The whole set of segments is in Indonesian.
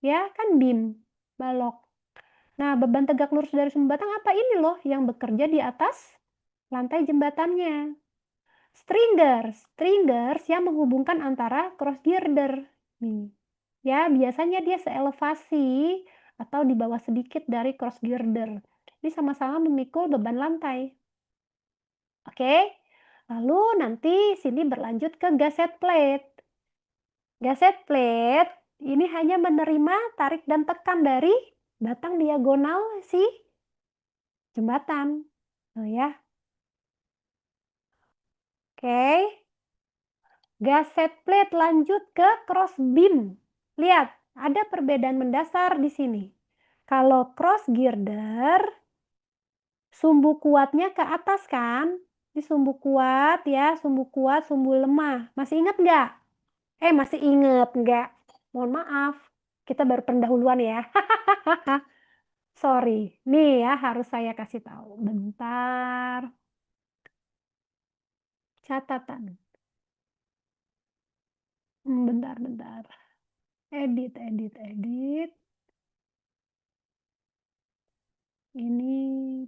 Ya, kan beam, balok. Nah, beban tegak lurus dari sumbu batang apa? Ini loh yang bekerja di atas lantai jembatannya. Stringers yang menghubungkan antara cross girder. Nih. Ya, biasanya dia seelevasi atau di bawah sedikit dari cross girder. Ini sama-sama memikul beban lantai. Oke. Lalu nanti sini berlanjut ke gasket plate. Gasket plate ini hanya menerima tarik dan tekan dari batang diagonal si jembatan. Oh ya. Oke. Gasket plate lanjut ke cross beam. Lihat, ada perbedaan mendasar di sini. Kalau cross girder, sumbu kuatnya ke atas kan? Ini sumbu kuat ya, sumbu kuat, sumbu lemah. Masih ingat nggak? Masih ingat nggak? Mohon maaf, kita baru pendahuluan ya. Sorry, nih ya harus saya kasih tahu. Bentar, catatan. Bentar. Edit. Ini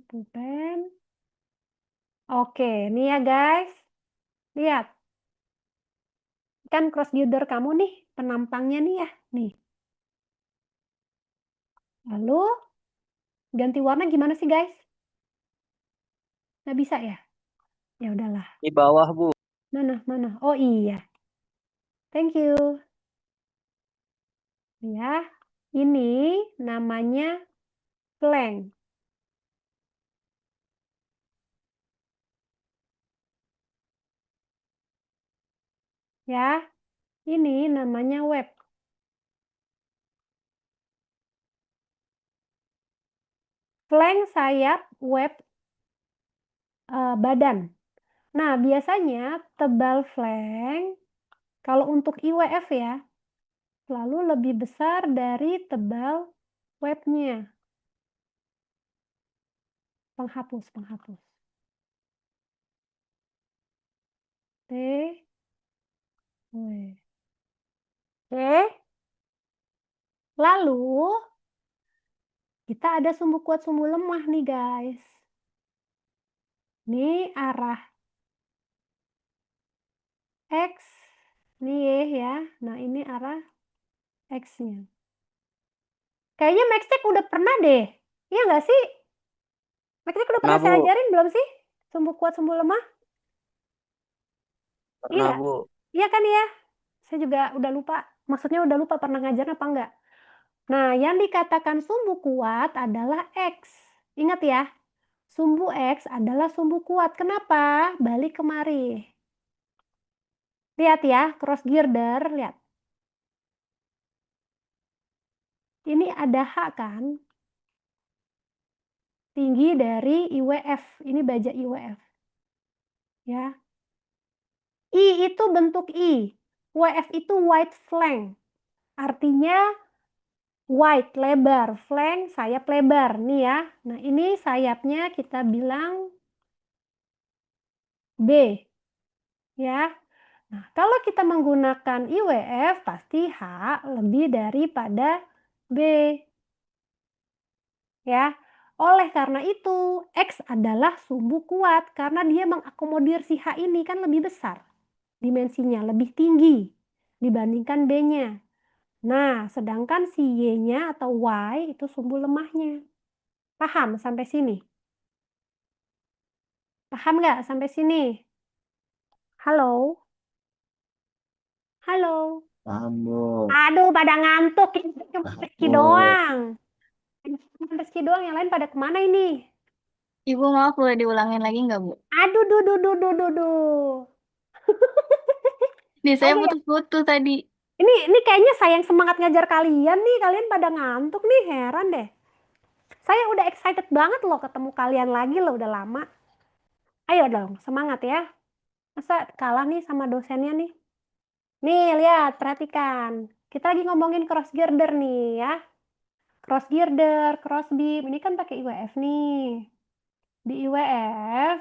pulpen. Oke, nih ya guys. Lihat, kan cross girder kamu nih, penampangnya nih ya. Nih. Lalu, ganti warna gimana sih guys? Nggak bisa ya? Ya udahlah. Di bawah, Bu. Mana? Oh iya. Thank you. Ya, ini namanya flank. Ya, ini namanya web. Flank sayap, web badan. Nah, biasanya tebal flank, kalau untuk IWF ya, selalu lebih besar dari tebal webnya. Penghapus. T, W. Oke. Lalu, kita ada sumbu kuat, sumbu lemah nih guys. Ini arah X. Nih ya. Nah, ini arah X-nya. Kayaknya Maxtek udah pernah deh. Iya nggak sih? Maxtek udah Pernah, pernah saya Bu. ajarin belum sih? Sumbu kuat, sumbu lemah? Iya Pernah, nggak? Bu. Iya kan ya? Saya juga udah lupa. Maksudnya udah lupa pernah ngajar apa enggak. Nah, yang dikatakan sumbu kuat adalah X. Ingat ya, sumbu X adalah sumbu kuat. Kenapa? Balik kemari. Lihat ya, cross girder, lihat. Ini ada H kan? Tinggi dari IWF. Ini baja IWF. Ya. I itu bentuk I. WF itu wide flank. Artinya wide, lebar. Flank, sayap lebar. Nih ya. Nah, ini sayapnya kita bilang B. Ya. Nah, kalau kita menggunakan IWF, pasti H lebih daripada B. Ya. Oleh karena itu, X adalah sumbu kuat karena dia mengakomodir si H ini kan lebih besar. Dimensinya lebih tinggi dibandingkan B-nya. Nah, sedangkan si Y-nya atau Y itu sumbu lemahnya. Paham sampai sini? Paham nggak sampai sini? Halo? Halo? Paham, Bu. Aduh, pada ngantuk. Ini cuma Paham, Rizky Bu. doang. Cuma Rizky doang, yang lain pada kemana ini? Ibu maaf boleh diulangin lagi nggak, Bu? Aduh, duh. Nih saya Aduh ya. putus-putus tadi. Ini kayaknya saya yang semangat ngajar kalian nih. Kalian pada ngantuk nih, heran deh. Saya udah excited banget loh ketemu kalian lagi loh, udah lama. Ayo dong, semangat ya. Masa kalah nih sama dosennya nih? Nih, lihat, perhatikan. Kita lagi ngomongin cross girder nih ya. Cross girder, cross beam, ini kan pakai IWF nih. Di IWF,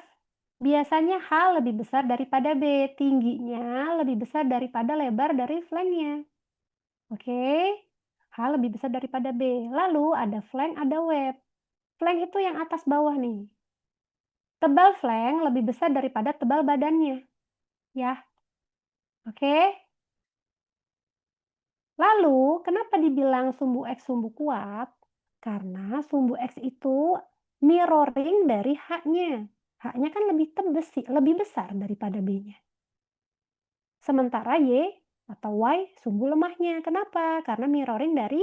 biasanya H lebih besar daripada B. Tingginya lebih besar daripada lebar dari flanknya. Oke? H H lebih besar daripada B. Lalu ada flank, ada web. Flank itu yang atas bawah nih. Tebal flank lebih besar daripada tebal badannya. Ya. Oke. Lalu, kenapa dibilang sumbu X sumbu kuat? Karena sumbu X itu mirroring dari H-nya. H-nya kan lebih besar daripada B-nya. Sementara Y atau Y sumbu lemahnya. Kenapa? Karena mirroring dari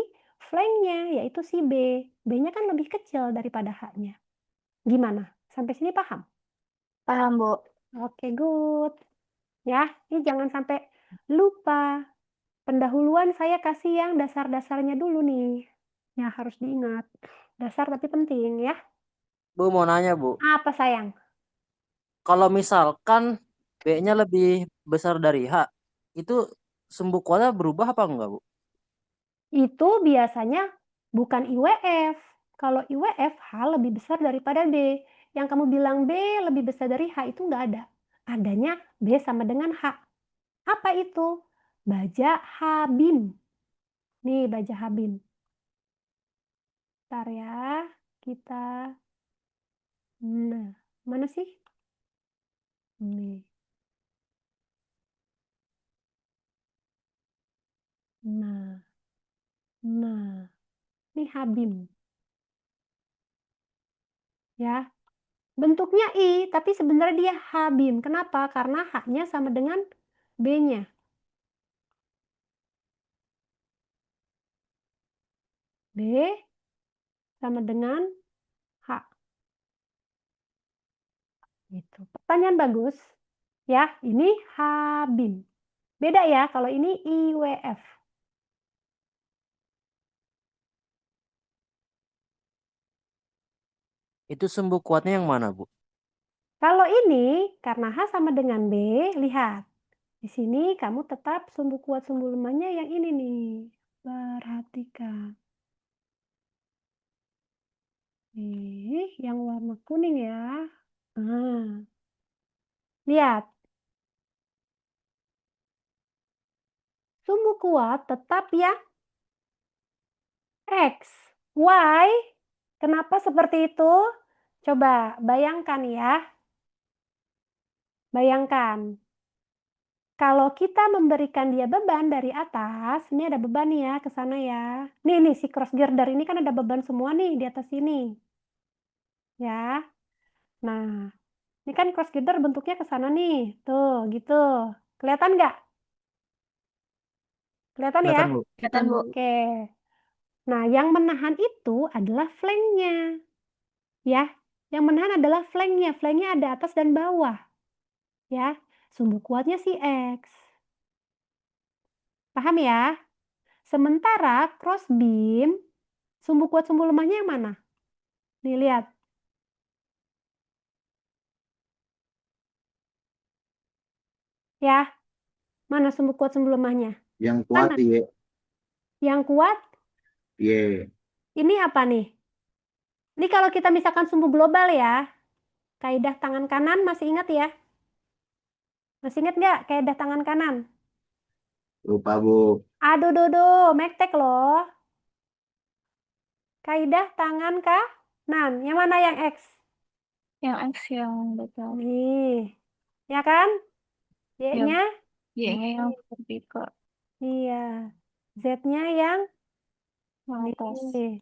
flanknya, yaitu si B. B-nya kan lebih kecil daripada H-nya. Gimana? Sampai sini paham? Paham, Bu. Oke, good. Ya, ini jangan sampai lupa. Pendahuluan saya kasih yang dasar-dasarnya dulu nih. Ya, harus diingat. Dasar tapi penting ya. Bu mau nanya Bu, Apa sayang? kalau misalkan B-nya lebih besar dari H, itu sumbu kuatnya berubah apa enggak Bu? Itu biasanya bukan IWF. Kalau IWF, H lebih besar daripada B. Yang kamu bilang B lebih besar dari H itu nggak ada. Adanya B sama dengan H. Apa itu? Baja Habim. Nih, baja Habim. Bentar ya, kita... Nah, mana sih? Nih. Nah, ini Habim. Ya, bentuknya I, tapi sebenarnya dia Habim. Kenapa? Karena H-nya sama dengan B-nya. B sama dengan H. Gitu. Pertanyaan bagus. Ya, ini Habim. Beda ya, kalau ini IWF. Itu sumbu kuatnya yang mana Bu? Kalau ini, karena H sama dengan B, lihat. Di sini kamu tetap sumbu kuat sumbu lemahnya yang ini nih. Perhatikan. Nih, yang warna kuning ya. Nah, lihat. Sumbu kuat tetap ya X. Y, kenapa seperti itu? Coba bayangkan ya. Bayangkan. Kalau kita memberikan dia beban dari atas, ini ada beban nih ya ke sana ya. Nih si cross girder ini kan ada beban semua nih di atas sini. Ya. Nah, ini kan cross girder bentuknya ke sana nih. Tuh, gitu. Kelihatan nggak? Kelihatan ya? Kelihatan Bu? Kelihatan, Bu. Oke. Nah, yang menahan itu adalah flanknya. Ya, yang menahan adalah flanknya. Flanknya ada atas dan bawah. Ya, sumbu kuatnya si X. Paham ya? Sementara cross beam, sumbu kuat sumbu lemahnya yang mana? Nih, lihat. Ya, mana sumbu kuat sumbu lemahnya? Yang kuat Mana? Y. Yang kuat, Y. ini apa nih? Ini kalau kita misalkan sumbu global ya, kaidah tangan kanan masih ingat ya? Masih ingat nggak kaidah tangan kanan? Lupa Bu. Aduh, mektek loh. Kaidah tangan kanan. Yang mana yang X? Yang X yang betul. Nih, ya kan? Y-nya? Y-nya yang vertikal. Iya. Z-nya yang Yang atas. nih.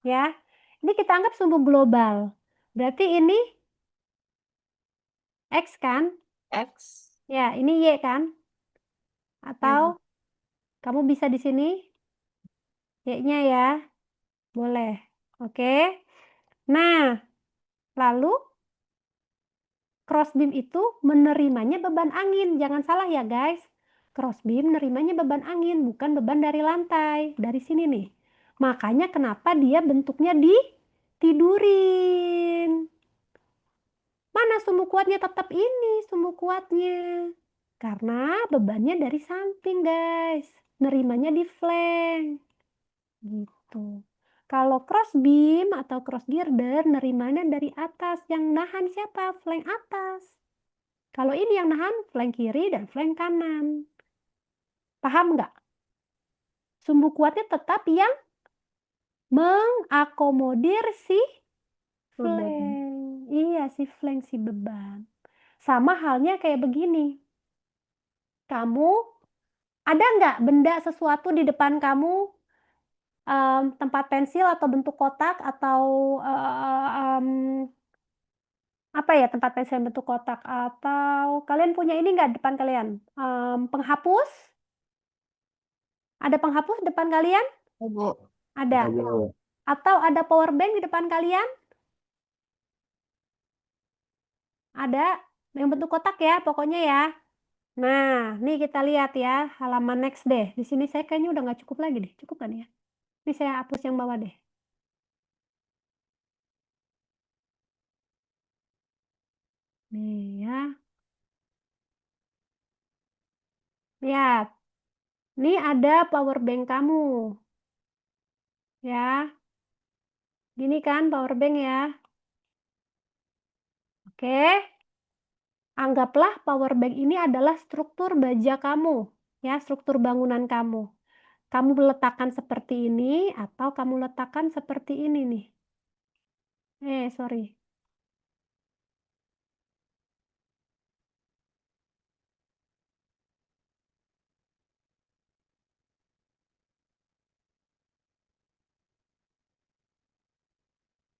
Ya. Ini kita anggap sumbu global. Berarti ini X kan? X. Ya, ini Y kan? Atau kamu bisa di sini Y-nya ya. Boleh. Oke. Nah, lalu crossbeam itu menerimanya beban angin. Jangan salah ya guys. Crossbeam menerimanya beban angin, bukan beban dari lantai. Dari sini nih. Makanya kenapa dia bentuknya ditidurin. Mana sumbu kuatnya? Tetap ini sumbu kuatnya. Karena bebannya dari samping guys. Nerimanya di flank. Gitu. Kalau cross beam atau cross girder nerimanya dari atas. Yang nahan siapa? Flank atas. Kalau ini yang nahan flank kiri dan flank kanan. Paham nggak? Sumbu kuatnya tetap yang mengakomodir si Beban. flank. Iya, si flank, si beban. Sama halnya kayak begini. Kamu ada nggak benda sesuatu di depan kamu, tempat pensil atau bentuk kotak atau apa ya, tempat pensil bentuk kotak, atau kalian punya ini nggak depan kalian? Penghapus? Ada penghapus depan kalian? Oh, Bu. Ada. Ada, Bu. Atau ada power bank di depan kalian? Ada. Yang bentuk kotak ya, pokoknya ya. Nah, nih kita lihat ya, halaman next deh. Di sini saya kayaknya udah nggak cukup lagi deh. Cukup kan ya? Ini saya hapus yang bawah deh. Nih ya. Lihat. Nih ada power bank kamu. Ya. Gini kan power bank ya. Oke. Anggaplah power bank ini adalah struktur baja kamu. Ya, struktur bangunan kamu. Kamu letakkan seperti ini atau kamu letakkan seperti ini nih. Sorry.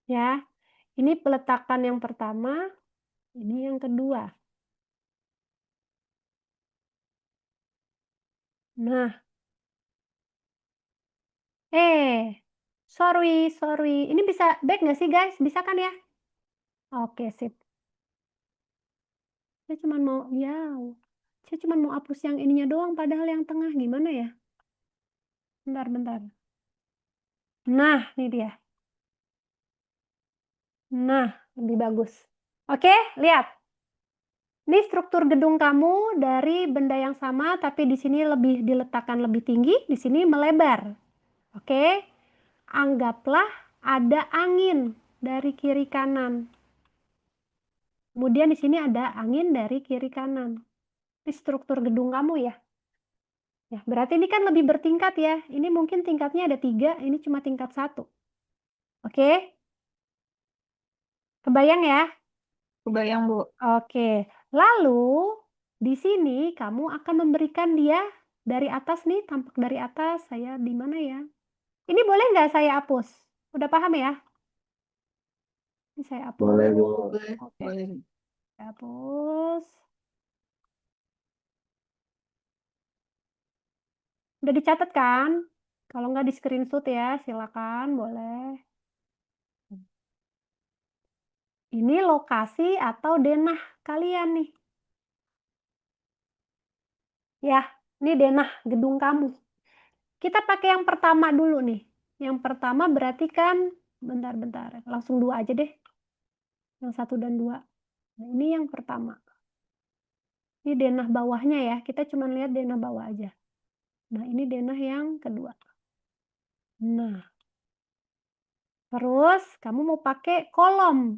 Ya, ini peletakan yang pertama, ini yang kedua. Nah, sorry. Ini bisa back nggak sih guys? Bisa kan ya? Oke, sip. Saya cuma mau, saya cuma mau hapus yang ininya doang, padahal yang tengah gimana ya? Bentar. Nah, ini dia. Nah, lebih bagus. Oke, lihat. Ini struktur gedung kamu dari benda yang sama, tapi di sini lebih diletakkan lebih tinggi, di sini melebar. Oke, anggaplah ada angin dari kiri kanan. Kemudian di sini ada angin dari kiri kanan. Ini struktur gedung kamu ya. Ya, berarti ini kan lebih bertingkat ya. Ini mungkin tingkatnya ada 3, ini cuma tingkat 1. Oke? Kebayang ya? Kebayang, Bu. Oke. Lalu di sini kamu akan memberikan dia dari atas nih, tampak dari atas. Saya di mana ya? Ini boleh nggak saya hapus? Udah paham ya? Ini saya hapus. Boleh, Bu. Oke. Saya hapus. Udah dicatat kan? Kalau nggak di screenshot ya, silakan, boleh. Ini lokasi atau denah kalian nih. Ya, ini denah gedung kamu. Kita pakai yang pertama dulu nih. Yang pertama berarti kan, bentar. Langsung 2 aja deh. Yang 1 dan 2. Nah, ini yang pertama. Ini denah bawahnya ya. Kita cuma lihat denah bawah aja. Nah, ini denah yang kedua. Nah, terus kamu mau pakai kolom.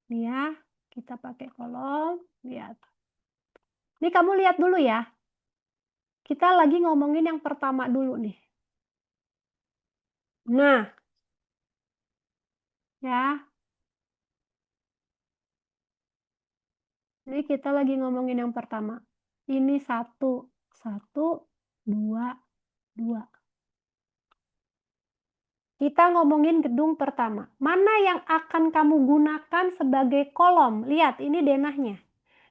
Nih ya, kita pakai kolom. Lihat. Ini kamu lihat dulu ya. Kita lagi ngomongin yang pertama dulu nih. Nah, ya. Ini kita lagi ngomongin yang pertama. Ini 1, 2. Kita ngomongin gedung pertama. Mana yang akan kamu gunakan sebagai kolom? Lihat, ini denahnya.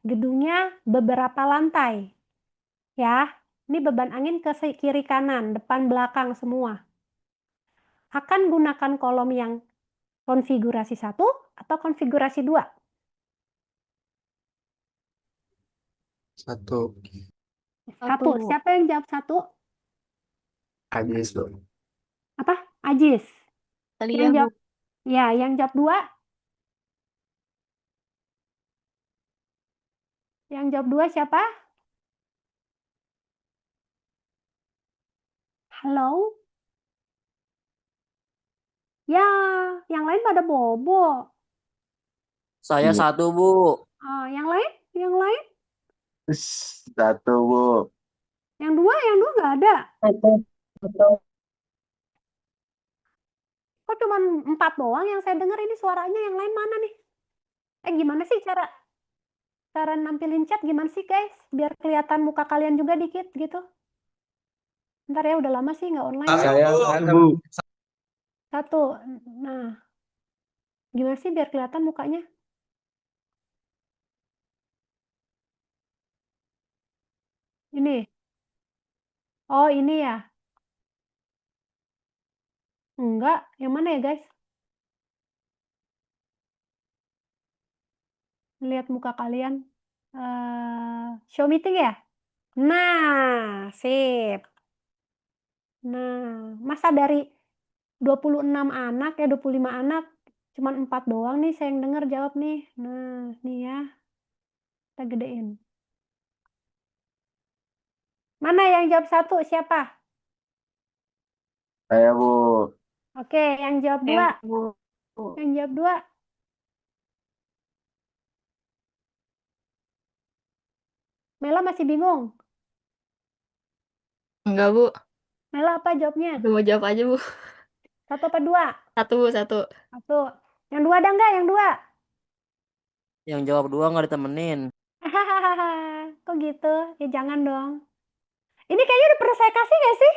Gedungnya beberapa lantai. Ya, ini beban angin ke kiri kanan, depan belakang semua. Akan gunakan kolom yang konfigurasi 1 atau konfigurasi 2? 1. 1. Siapa yang jawab 1? Ajis, Bu. Apa? Ajis. Alia, Yang Bu. jawab, ya, yang jawab 2? Yang jawab 2 siapa? Halo? Ya, yang lain pada bobo. Saya Iya. 1, Bu. Yang lain? Yang lain? 1, Bu. Yang dua nggak ada. Kok cuma 4 doang yang saya dengar, ini suaranya yang lain mana nih? Gimana sih cara nampilin chat gimana sih guys? Biar kelihatan muka kalian juga dikit gitu. Ntar ya, udah lama sih nggak online. Saya Bu. Satu. Nah, gimana sih biar kelihatan mukanya? Ini. Oh, ini ya. Enggak, yang mana ya guys? Lihat muka kalian. Show meeting ya? Nah, sip. Nah, masa dari 26 anak 25 anak, cuman 4 doang nih saya yang denger jawab nih. Nah, nih ya. Kita gedein. Mana yang jawab 1? Siapa? Saya Bu. Oke, yang jawab 2. Ya, Bu. Yang jawab 2. Mela masih bingung. Enggak, Bu. Mela apa jawabnya? Aku mau jawab aja, Bu. 1 apa 2? 1, Bu, 1. 1. Yang 2 ada nggak yang 2? Yang jawab 2 nggak ditemenin. Hahaha, kok gitu? Ya jangan dong. Ini kayaknya udah pernah saya kasih nggak sih?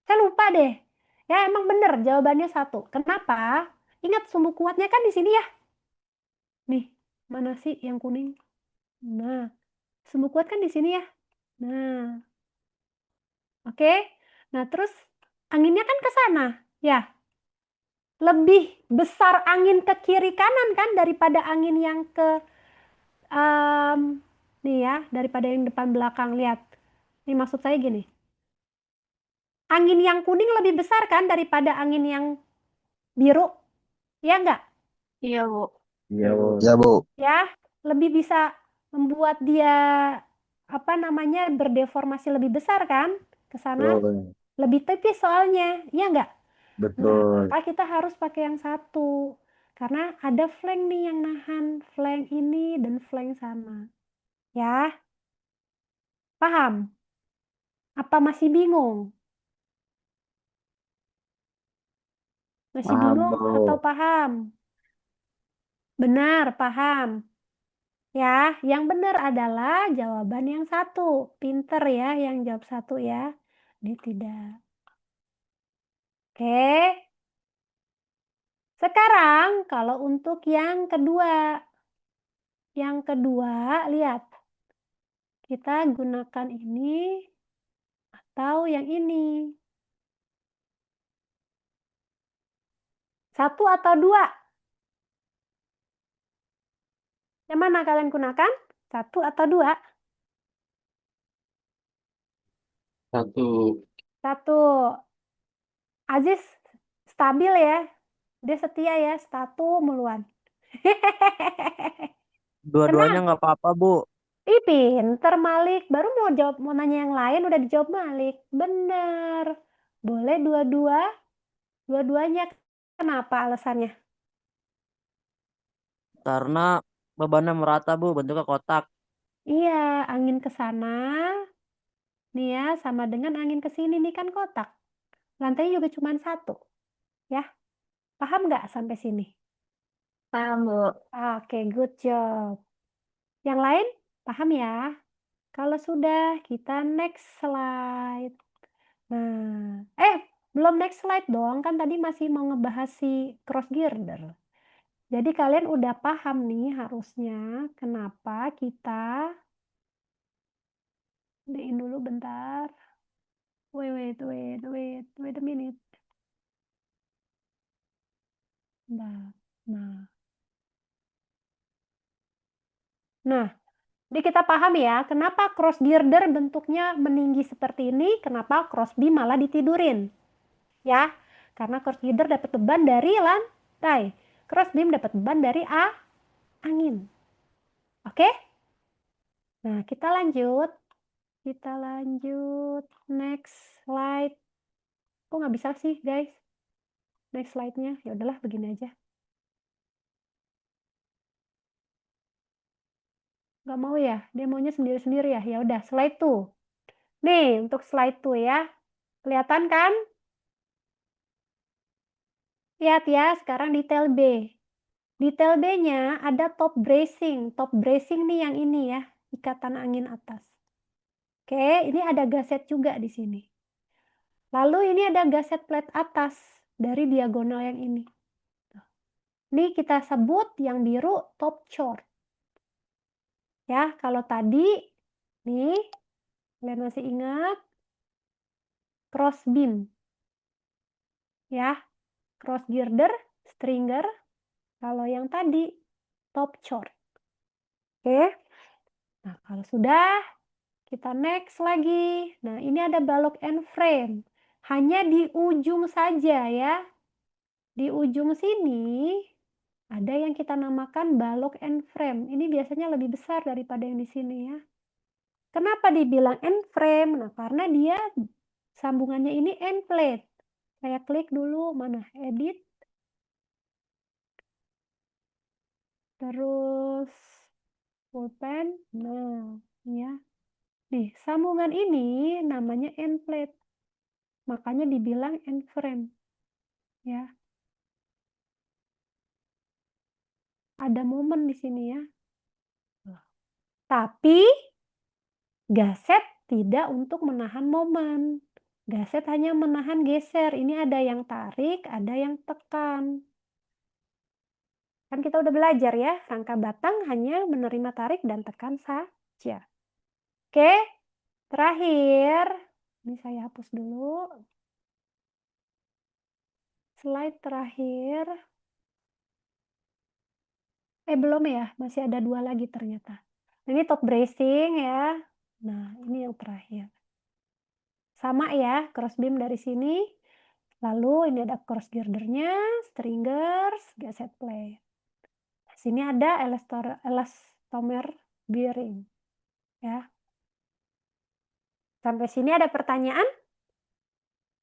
Saya lupa deh. Ya emang bener jawabannya 1. Kenapa? Ingat sumbu kuatnya kan di sini ya. Nih, mana sih yang kuning? Nah, sumbu kuat kan di sini ya. Nah, oke. Nah, terus anginnya kan ke sana. Ya, lebih besar angin ke kiri kanan kan daripada angin yang ke nih ya, daripada yang depan belakang. Lihat. Ini maksud saya gini. Angin yang kuning lebih besar kan daripada angin yang biru? Ya enggak? Iya, Bu. Iya Bu. Iya Bu. Ya, lebih bisa membuat dia apa namanya berdeformasi lebih besar kan ke sana, Betul. lebih tipis soalnya, ya enggak? Nah, Betul. maka kita harus pakai yang 1 karena ada flank nih yang nahan flank ini dan flank sana. Ya, paham? Apa masih bingung? Masih Paham bingung Bu. atau paham? Benar, paham. Ya, yang benar adalah jawaban yang 1. Pinter ya yang jawab 1 ya. Ini tidak. Oke. Sekarang kalau untuk yang kedua. Yang kedua, lihat. Kita gunakan ini atau yang ini. 1 atau 2? Yang mana kalian gunakan? 1 atau 2? 1. 1. Aziz stabil ya. Dia setia ya, 1 muluan. Dua-duanya nggak apa-apa, Bu. Ih, pinter Malik. Baru mau nanya yang lain udah dijawab Malik. Bener. Boleh dua-dua? Dua-duanya. Kenapa alasannya? Karena bebannya merata, Bu, bentuknya kotak. Iya, angin ke sana. Nih ya, sama dengan angin ke sini nih kan kotak. Lantainya juga cuma 1. Ya, paham nggak sampai sini? Paham, Bu. Oke, good job. Yang lain, paham ya? Kalau sudah, kita next slide. Nah, belum next slide dong. Kan tadi masih mau ngebahas si cross girder. Jadi kalian udah paham nih harusnya kenapa kita gedein dulu bentar. Wait a minute. Nah, jadi kita paham ya, kenapa cross girder bentuknya meninggi seperti ini, kenapa crossbeam malah ditidurin. Ya, karena cross girder dapat beban dari lantai, crossbeam dapat beban dari angin. Oke? Nah, kita lanjut. Next slide. Kok nggak bisa sih, guys? Next slide-nya. Ya udahlah, begini aja. Nggak mau ya? Dia maunya sendiri-sendiri ya? Ya udah, slide 2. Nih, untuk slide 2 ya. Kelihatan kan? Lihat ya, sekarang detail B. Detail B-nya ada top bracing. Top bracing nih yang ini ya, ikatan angin atas. Oke, ini ada gaset juga di sini. Lalu ini ada gaset plate atas dari diagonal yang ini. Ini kita sebut yang biru top chord. Ya, kalau tadi nih kalian masih ingat cross beam. Ya, cross girder, stringer. Kalau yang tadi top chord. Oke. Nah, kalau sudah kita next lagi. Nah, ini ada balok and frame. Hanya di ujung saja ya. Di ujung sini ada yang kita namakan balok and frame. Ini biasanya lebih besar daripada yang di sini ya. Kenapa dibilang end frame? Nah, karena dia sambungannya ini end plate. Saya klik dulu mana edit. Terus pulpen. Nah, ya. Nih, sambungan ini namanya end plate. Makanya dibilang end frame. Ya. Ada momen di sini ya. Tapi gaset tidak untuk menahan momen. Gaset hanya menahan geser. Ini ada yang tarik, ada yang tekan. Kan kita udah belajar ya, rangka batang hanya menerima tarik dan tekan saja. Oke, terakhir. Ini saya hapus dulu. Slide terakhir. Belum ya, masih ada 2 lagi ternyata. Ini top bracing ya. Nah, ini yang terakhir. Sama ya, cross beam dari sini. Lalu ini ada cross girdernya, stringers, gaset plate. Sini ada elastomer bearing. Ya. Sampai sini ada pertanyaan?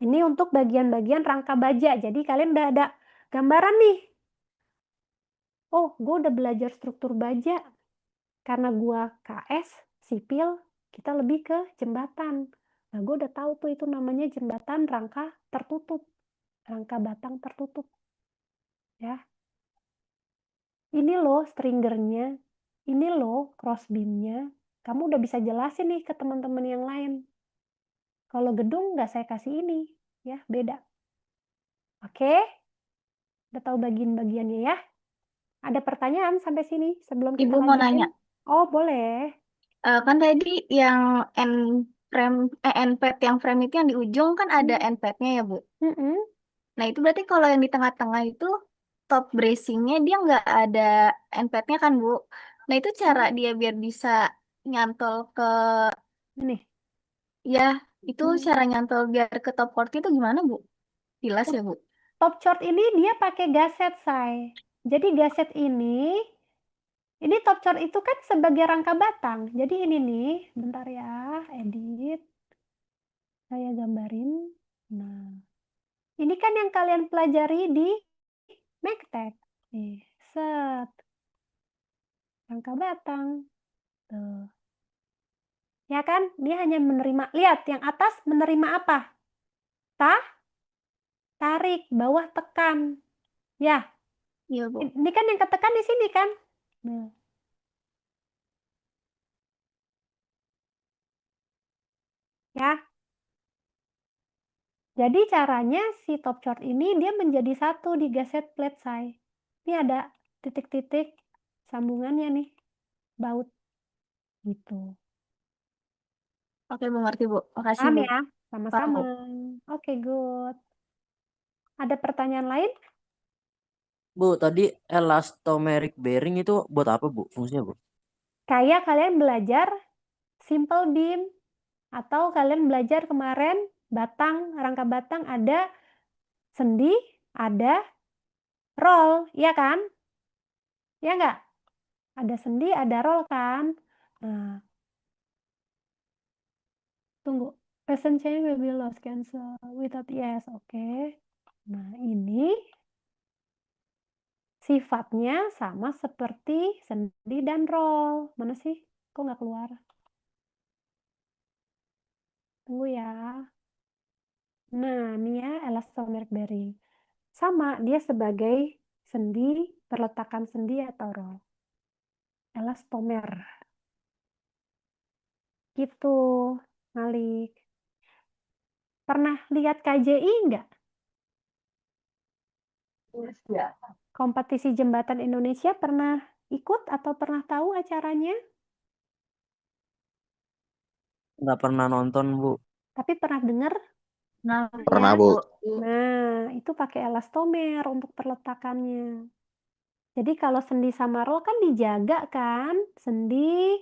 Ini untuk bagian-bagian rangka baja. Jadi kalian udah ada gambaran nih. Oh, gue udah belajar struktur baja. Karena gue KS, sipil, kita lebih ke jembatan. Nah, gue udah tahu tuh itu namanya jembatan rangka tertutup. Rangka batang tertutup. Ya. Ini loh stringernya. Ini loh cross beamnya. Kamu udah bisa jelasin nih ke teman-teman yang lain. Kalau gedung nggak saya kasih ini. Ya, beda. Oke? Udah tahu bagian-bagiannya ya? Ada pertanyaan sampai sini sebelum kita Ibu mau lanjutin? nanya. Oh, boleh. Kan tadi yang end pad yang frame itu yang di ujung kan ada end padnya ya, Bu. Mm-mm. Nah, itu berarti kalau yang di tengah-tengah itu top bracingnya dia nggak ada end padnya kan, Bu. Nah, itu cara dia biar bisa nyantol ke, Ini. ya, itu cara nyantol biar ke top chord itu gimana, Bu? Jelas ya, Bu? Top chord ini dia pakai gaset, say. Jadi gaset ini top chord itu kan sebagai rangka batang. Jadi ini nih, bentar ya, edit. Saya gambarin. Nah, ini kan yang kalian pelajari di Megtek. Nih, set. Rangka batang. Tuh. Ya kan? Dia hanya menerima. Lihat, yang atas menerima apa? Tarik, bawah tekan. Ya, Iya, Bu. ini kan yang ketekan di sini kan? Nah. Ya. Jadi caranya si top chord ini dia menjadi satu di gaset plate saya. Ini ada titik-titik sambungannya nih. Baut. Gitu. Oke, Bu, ngerti, Bu. Makasih, Paham Bu. ya? Paham, Sama-sama. Bu. Oke, good. Ada pertanyaan lain? Bu, tadi elastomeric bearing itu buat apa, Bu? Fungsinya, Bu? Kayak kalian belajar simple beam atau kalian belajar kemarin batang, rangka batang ada sendi, ada roll, ya kan? Ya nggak? Ada sendi, ada roll kan? Nah, tunggu. Present change will be lost cancel without yes, oke. Nah, ini sifatnya sama seperti sendi dan roll. Mana sih? Kok nggak keluar? Tunggu ya. Nah, ini ya elastomeric bearing. Sama, dia sebagai sendi, perletakan sendi atau roll. Elastomer. Gitu, Malik. Pernah lihat KJI nggak? Kompetisi jembatan Indonesia pernah ikut atau pernah tahu acaranya? Nggak pernah nonton, Bu. Tapi pernah dengar? Nah, Pernah, ya, Bu. Nah, itu pakai elastomer untuk perletakannya. Jadi kalau sendi sama roll kan dijaga kan? Sendi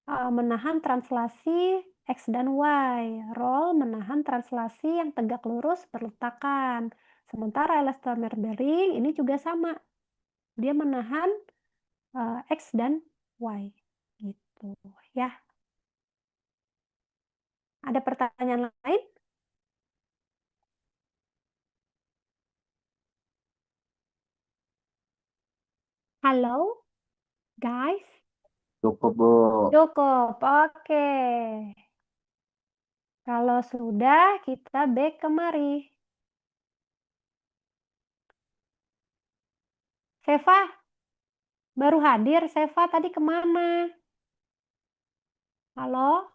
menahan translasi X dan Y. Roll menahan translasi yang tegak lurus perletakan. Sementara elastomer bearing ini juga sama. Dia menahan X dan Y. Gitu ya. Ada pertanyaan lain? Halo, guys? Cukup, Bu. Cukup, oke. Kalau sudah, kita back kemari. Seva, baru hadir. Seva tadi kemana? Halo?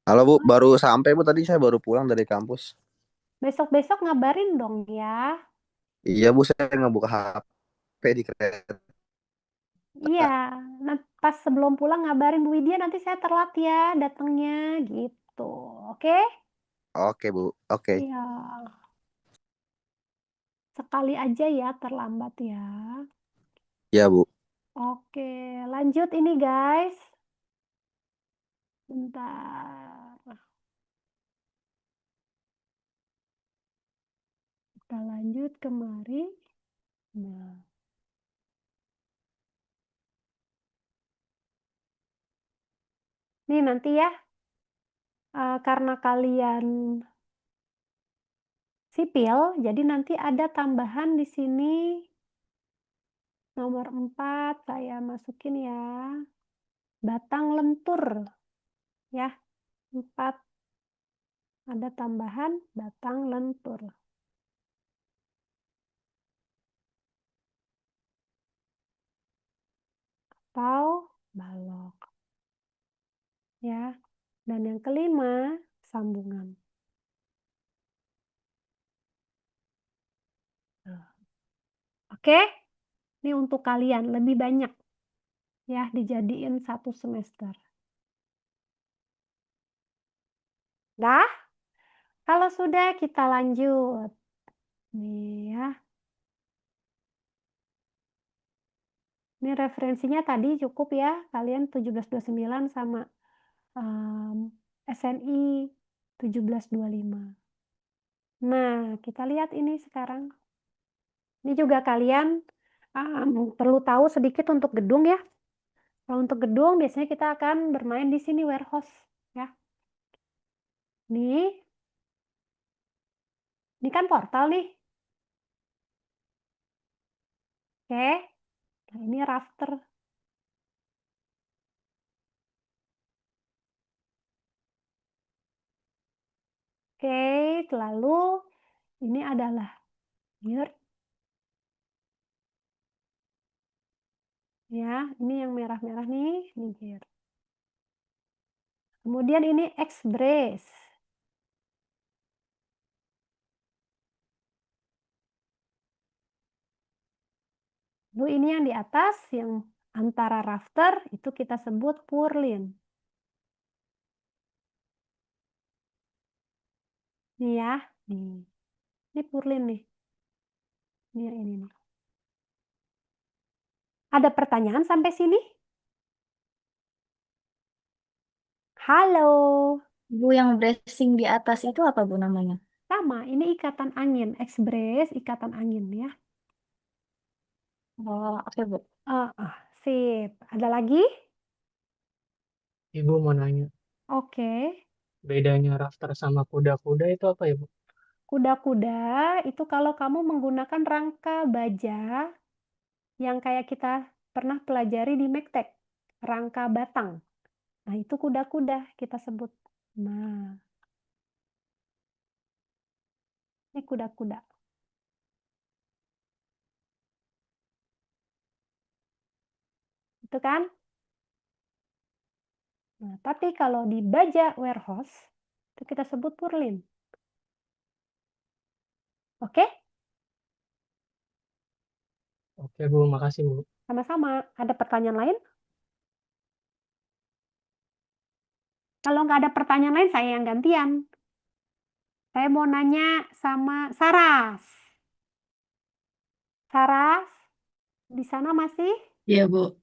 Halo, Bu. Baru sampai, Bu. Tadi saya baru pulang dari kampus. Besok-besok ngabarin dong ya. Iya, Bu. Saya ngebuka HP di kereta. Iya, pas sebelum pulang ngabarin Bu Widya, nanti saya telat ya datangnya gitu. Oke? Oke, Bu. Oke. Iya. Sekali aja ya terlambat ya. Iya, Bu. Oke, lanjut ini guys. Bentar. Kita lanjut kemari. Nah. Nih nanti ya, karena kalian sipil, jadi nanti ada tambahan di sini nomor 4, saya masukin ya. Batang lentur. Ya, 4 ada tambahan batang lentur. Atau balok. Ya. Dan yang kelima, sambungan. Oke? Ini untuk kalian lebih banyak. Ya, dijadiin 1 semester. Dah? Kalau sudah kita lanjut. Nih ya. Ini referensinya tadi cukup ya. Kalian 1729 sama SNI 1725. Nah, kita lihat ini sekarang. Ini juga kalian perlu tahu sedikit untuk gedung ya. Kalau untuk gedung biasanya kita akan bermain di sini warehouse ya. Ini kan portal nih. Oke. Nah, ini rafter. Oke, lalu ini adalah yard. Ya, ini yang merah-merah nih, ini yard. Kemudian ini X-brace. Lalu ini yang di atas, yang antara rafter, itu kita sebut purlin. Nih ya, nih. Ini purlin nih. Ini yang ini nih. Ada pertanyaan sampai sini? Halo. Bu, yang bracing di atas itu apa, Bu, namanya? Sama, ini ikatan angin. X-brace, ikatan angin ya. Oh, oke, Bu. Sip. Ada lagi? Ibu mau nanya, Oke. bedanya rafter sama kuda-kuda itu apa ya, Bu? Kuda-kuda itu kalau kamu menggunakan rangka baja yang kayak kita pernah pelajari di Mektek, rangka batang. Nah, itu kuda-kuda kita sebut. Nah, ini kuda-kuda. Itu kan? Nah, tapi kalau di baja warehouse, itu kita sebut purlin. Oke? Oke Bu, makasih Bu. Sama-sama. Ada pertanyaan lain? Kalau nggak ada pertanyaan lain, saya yang gantian. Saya mau nanya sama Saras. Saras, di sana masih? Iya, Bu.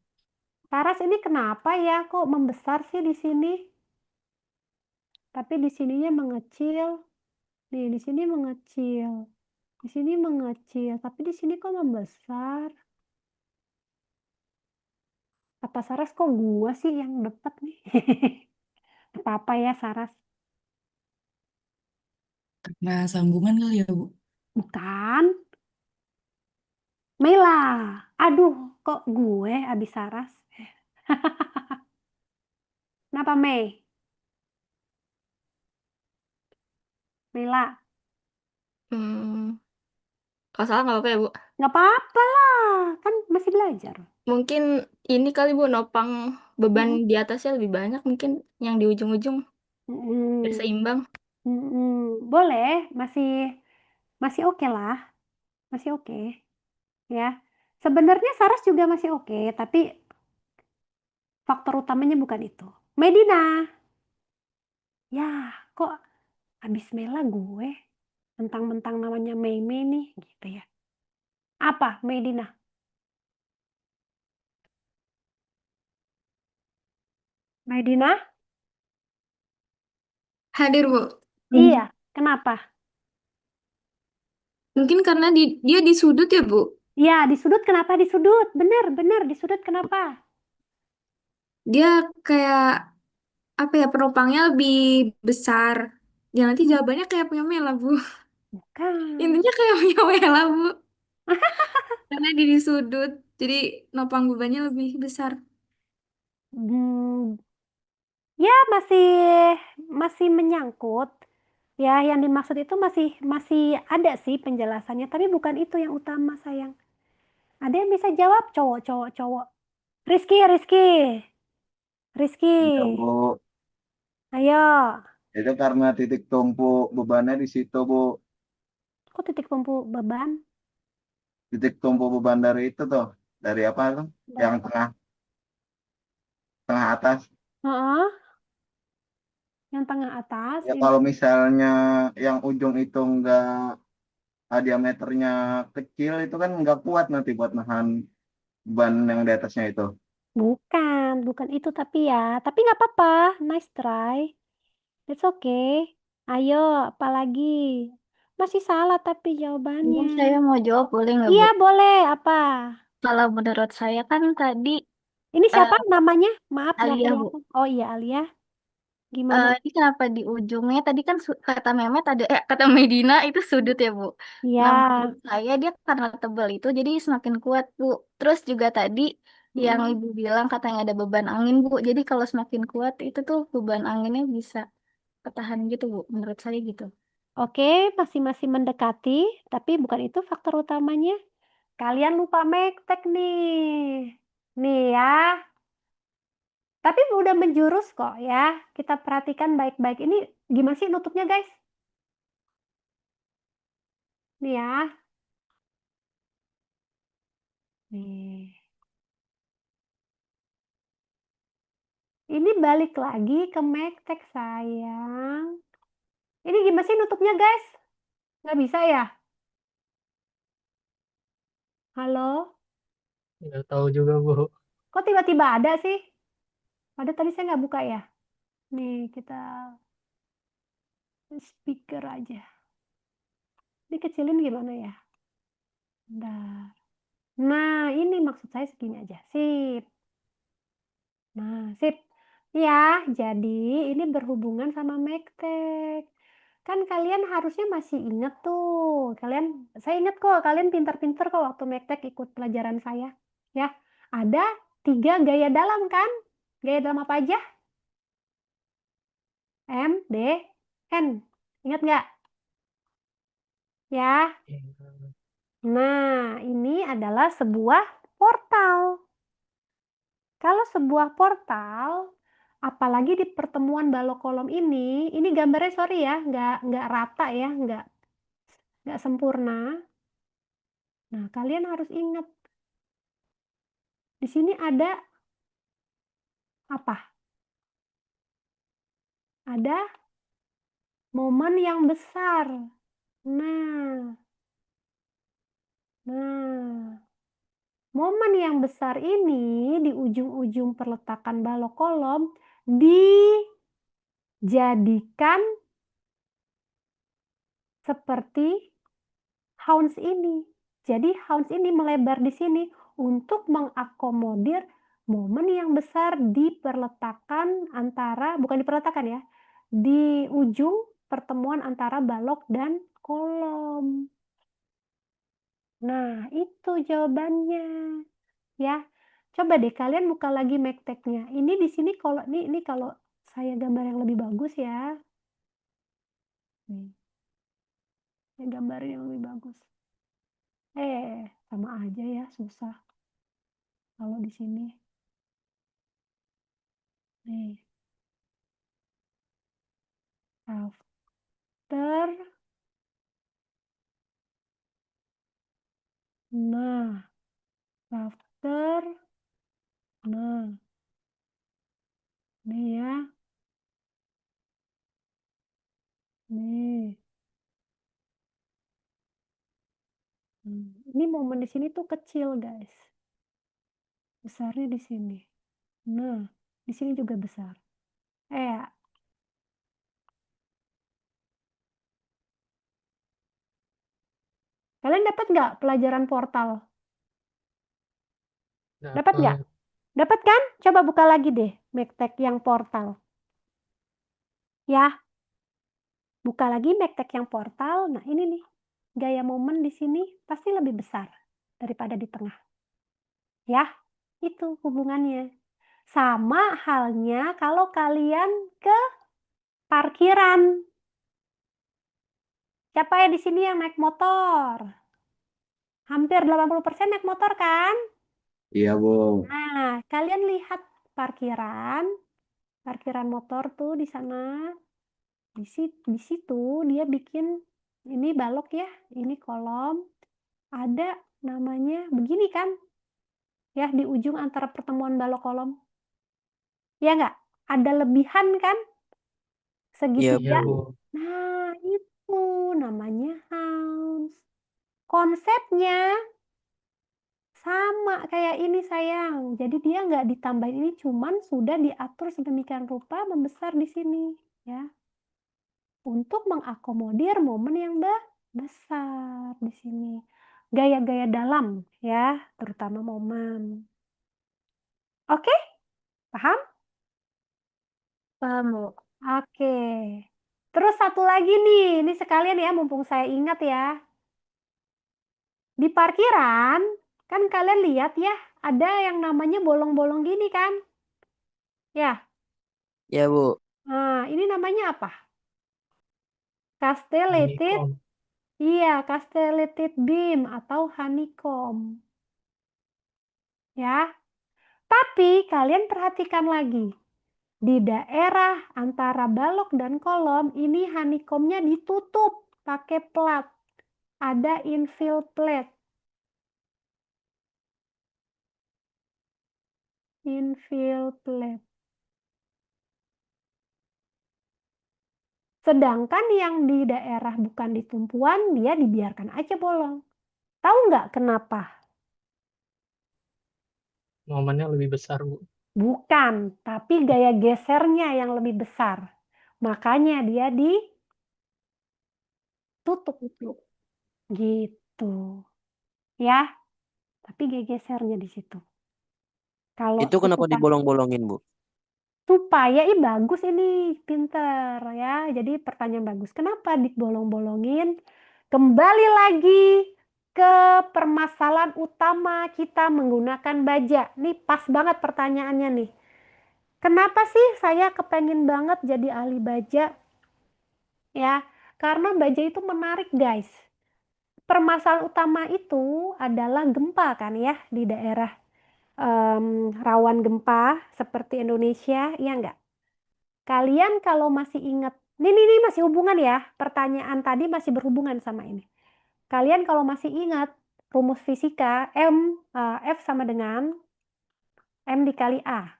Saras, ini kenapa ya kok membesar sih di sini? Tapi di sininya mengecil. Nih, di sini mengecil. Di sini mengecil, tapi di sini kok membesar? Apa Saras kok gua sih yang dapet nih? Apa-apa ya Saras? Karena sambungan kali ya, Bu. Bukan. Mela. Aduh, kok gue abis Saras? Kenapa Mei? Mela. Kalau salah nggak apa-apa ya, Bu. Nggak apa-apa lah, kan masih belajar. Mungkin ini kali, Bu, nopang beban Mm. di atasnya lebih banyak mungkin yang di ujung-ujung biar Mm-mm. seimbang. Mm-mm. Boleh, masih oke lah, masih oke ya. Sebenarnya Saras juga masih oke, tapi faktor utamanya bukan itu. Medina, ya kok abis Mela gue, mentang-mentang namanya Mei Mei nih, gitu ya. Apa Medina? Medina? Hadir, Bu. Iya, kenapa? Mungkin karena dia di sudut ya, Bu. Ya, di sudut kenapa di sudut? Bener, di sudut kenapa? Dia kayak apa ya, penopangnya lebih besar. Ya nanti jawabannya kayak punya Mela, Bu. Bukan. Intinya kayak punya Mela, Bu. Karena dia di sudut, jadi nopang bebannya lebih besar. Hmm, ya masih menyangkut. Ya, yang dimaksud itu masih ada sih penjelasannya, tapi bukan itu yang utama, sayang. Ada yang bisa jawab? Cowok. Rizky. Iya, Bu. Ayo. Itu karena titik tumpu bebannya di situ, Bu. Kok titik tumpu beban? Titik tumpu beban dari itu tuh. Dari apa tuh? Yang tengah tengah atas. Heeh, yang tengah atas. Ya Ini. kalau misalnya yang ujung itu enggak diameternya kecil itu kan nggak kuat nanti buat nahan beban yang di atasnya itu. Bukan itu tapi ya. Tapi nggak apa-apa. Nice try. It's okay. Ayo, apalagi? Masih salah tapi Ini jawabannya. saya mau jawab boleh nggak, Iya, Bu? boleh. Apa? Kalau menurut saya kan tadi Ini siapa eh, namanya? Maaf, nggak Alia, Bu. kelihatan. Oh iya, Alia. Gimana? Ini kenapa di ujungnya tadi kan kata Mehmet ada kata Medina itu sudut ya, Bu. Nah, Ya. menurut saya dia karena tebal itu jadi semakin kuat, Bu. Terus juga tadi yang Mm. Ibu bilang katanya ada beban angin, Bu. Jadi kalau semakin kuat itu tuh beban anginnya bisa ketahan gitu, Bu. Menurut saya gitu. Oke, masih mendekati, tapi bukan itu faktor utamanya. Kalian lupa mektek nih. Nih ya. Tapi udah menjurus kok ya. Kita perhatikan baik-baik. Ini gimana sih nutupnya, guys? Nih ya. Nih. Ini balik lagi ke mektek, sayang. Ini gimana sih nutupnya, guys? Nggak bisa ya? Halo? Nggak tahu juga Bu. Kok tiba-tiba ada sih? Ada tadi saya nggak buka ya? Nih, kita speaker aja. Dikecilin gimana ya? Bentar. Nah, ini maksud saya segini aja. Sip. Nah, sip. Ya, jadi ini berhubungan sama mektek. Kan kalian harusnya masih inget tuh. Saya inget kok, kalian pintar-pintar kok waktu mektek ikut pelajaran saya. Ya, ada 3 gaya dalam kan? Gaya dalam apa aja? M, D, N. Ingat nggak? Ya. Nah, ini adalah sebuah portal. Kalau sebuah portal, apalagi di pertemuan balok kolom ini gambarnya sorry ya, nggak rata ya, nggak sempurna. Nah, kalian harus ingat, di sini ada apa? Ada momen yang besar. Nah, momen yang besar ini di ujung-ujung perletakan balok kolom dijadikan seperti hounds ini. Jadi hounds ini melebar di sini untuk mengakomodir momen yang besar di perletakan antara, bukan di perletakan ya, di ujung pertemuan antara balok dan kolom. Nah, itu jawabannya. Ya, coba deh kalian buka lagi Magtech-nya. Ini di sini kalau ini kalau saya gambar yang lebih bagus ya. Nih, ini gambar yang lebih bagus. Sama aja ya, susah. Kalau di sini. Nih. After. Nah. After. Nah. Nih ya. Nih. Ini momen di sini tuh kecil, guys. Besarnya di sini. Nah, di sini juga besar. Kalian dapat nggak pelajaran portal? Dapat nggak? Dapat kan? Coba buka lagi deh Magtech yang portal. Ya. Buka lagi Magtech yang portal. Nah, ini nih. Gaya momen di sini pasti lebih besar daripada di tengah. Ya, itu hubungannya. Sama halnya kalau kalian ke parkiran. Siapa ya di sini yang naik motor? Hampir 80% naik motor kan? Iya, Bu. Nah, kalian lihat parkiran motor tuh di sana. Di situ dia bikin ini balok ya, ini kolom. Ada namanya begini kan? Ya, di ujung antara pertemuan balok kolom. Ya nggak? Ada lebihan kan? Iya, Segitiga. Bu. Nah, itu namanya hounds. Konsepnya sama kayak ini sayang. Jadi dia nggak ditambahin ini, cuman sudah diatur sedemikian rupa membesar di sini. Ya. Untuk mengakomodir momen yang besar di sini. Gaya-gaya dalam ya, terutama momen. Oke? Paham? Paham, Bu. Oke. Terus satu lagi nih, ini sekalian ya, mumpung saya ingat ya. Di parkiran, kan kalian lihat ya, ada yang namanya bolong-bolong gini kan? Ya. Ya, Bu. Nah, ini namanya apa? Castellated. Iya, castellated beam atau honeycomb. Ya. Tapi kalian perhatikan lagi. Di daerah antara balok dan kolom, ini honeycombnya ditutup pakai plat. Ada infill plate. Infill plate. Sedangkan yang di daerah bukan di tumpuan, dia dibiarkan aja bolong. Tahu nggak kenapa? Momennya lebih besar, Bu. Bukan, tapi gaya gesernya yang lebih besar. Makanya dia ditutup. Gitu. Ya, tapi gaya gesernya di situ. Kalau Itu kenapa tutupan dibolong-bolongin, Bu? supaya bagus ini, pinter ya. Jadi pertanyaan bagus. Kenapa dibolong-bolongin? Kembali lagi ke permasalahan utama kita menggunakan baja. Nih pas banget pertanyaannya nih. Kenapa sih saya kepengen banget jadi ahli baja? Ya, karena baja itu menarik, guys. Permasalahan utama itu adalah gempa kan ya di daerah rawan gempa seperti Indonesia, iya nggak? Kalian kalau masih ingat, ini masih hubungan ya, pertanyaan tadi masih berhubungan sama ini. Kalian kalau masih ingat rumus fisika, F sama dengan M dikali A.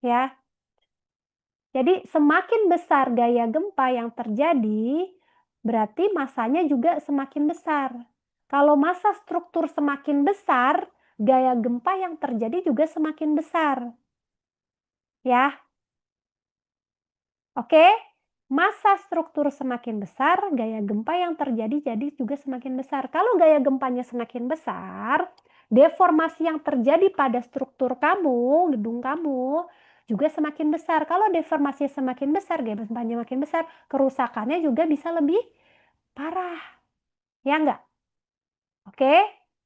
Ya, jadi semakin besar gaya gempa yang terjadi, berarti masanya juga semakin besar. Kalau massa struktur semakin besar, gaya gempa yang terjadi juga semakin besar. Ya, oke? Massa struktur semakin besar, gaya gempa yang terjadi jadi juga semakin besar. Kalau gaya gempanya semakin besar, deformasi yang terjadi pada struktur kamu, gedung kamu, juga semakin besar. Kalau deformasi semakin besar, gaya gempanya makin besar, kerusakannya juga bisa lebih parah. Ya enggak? Oke?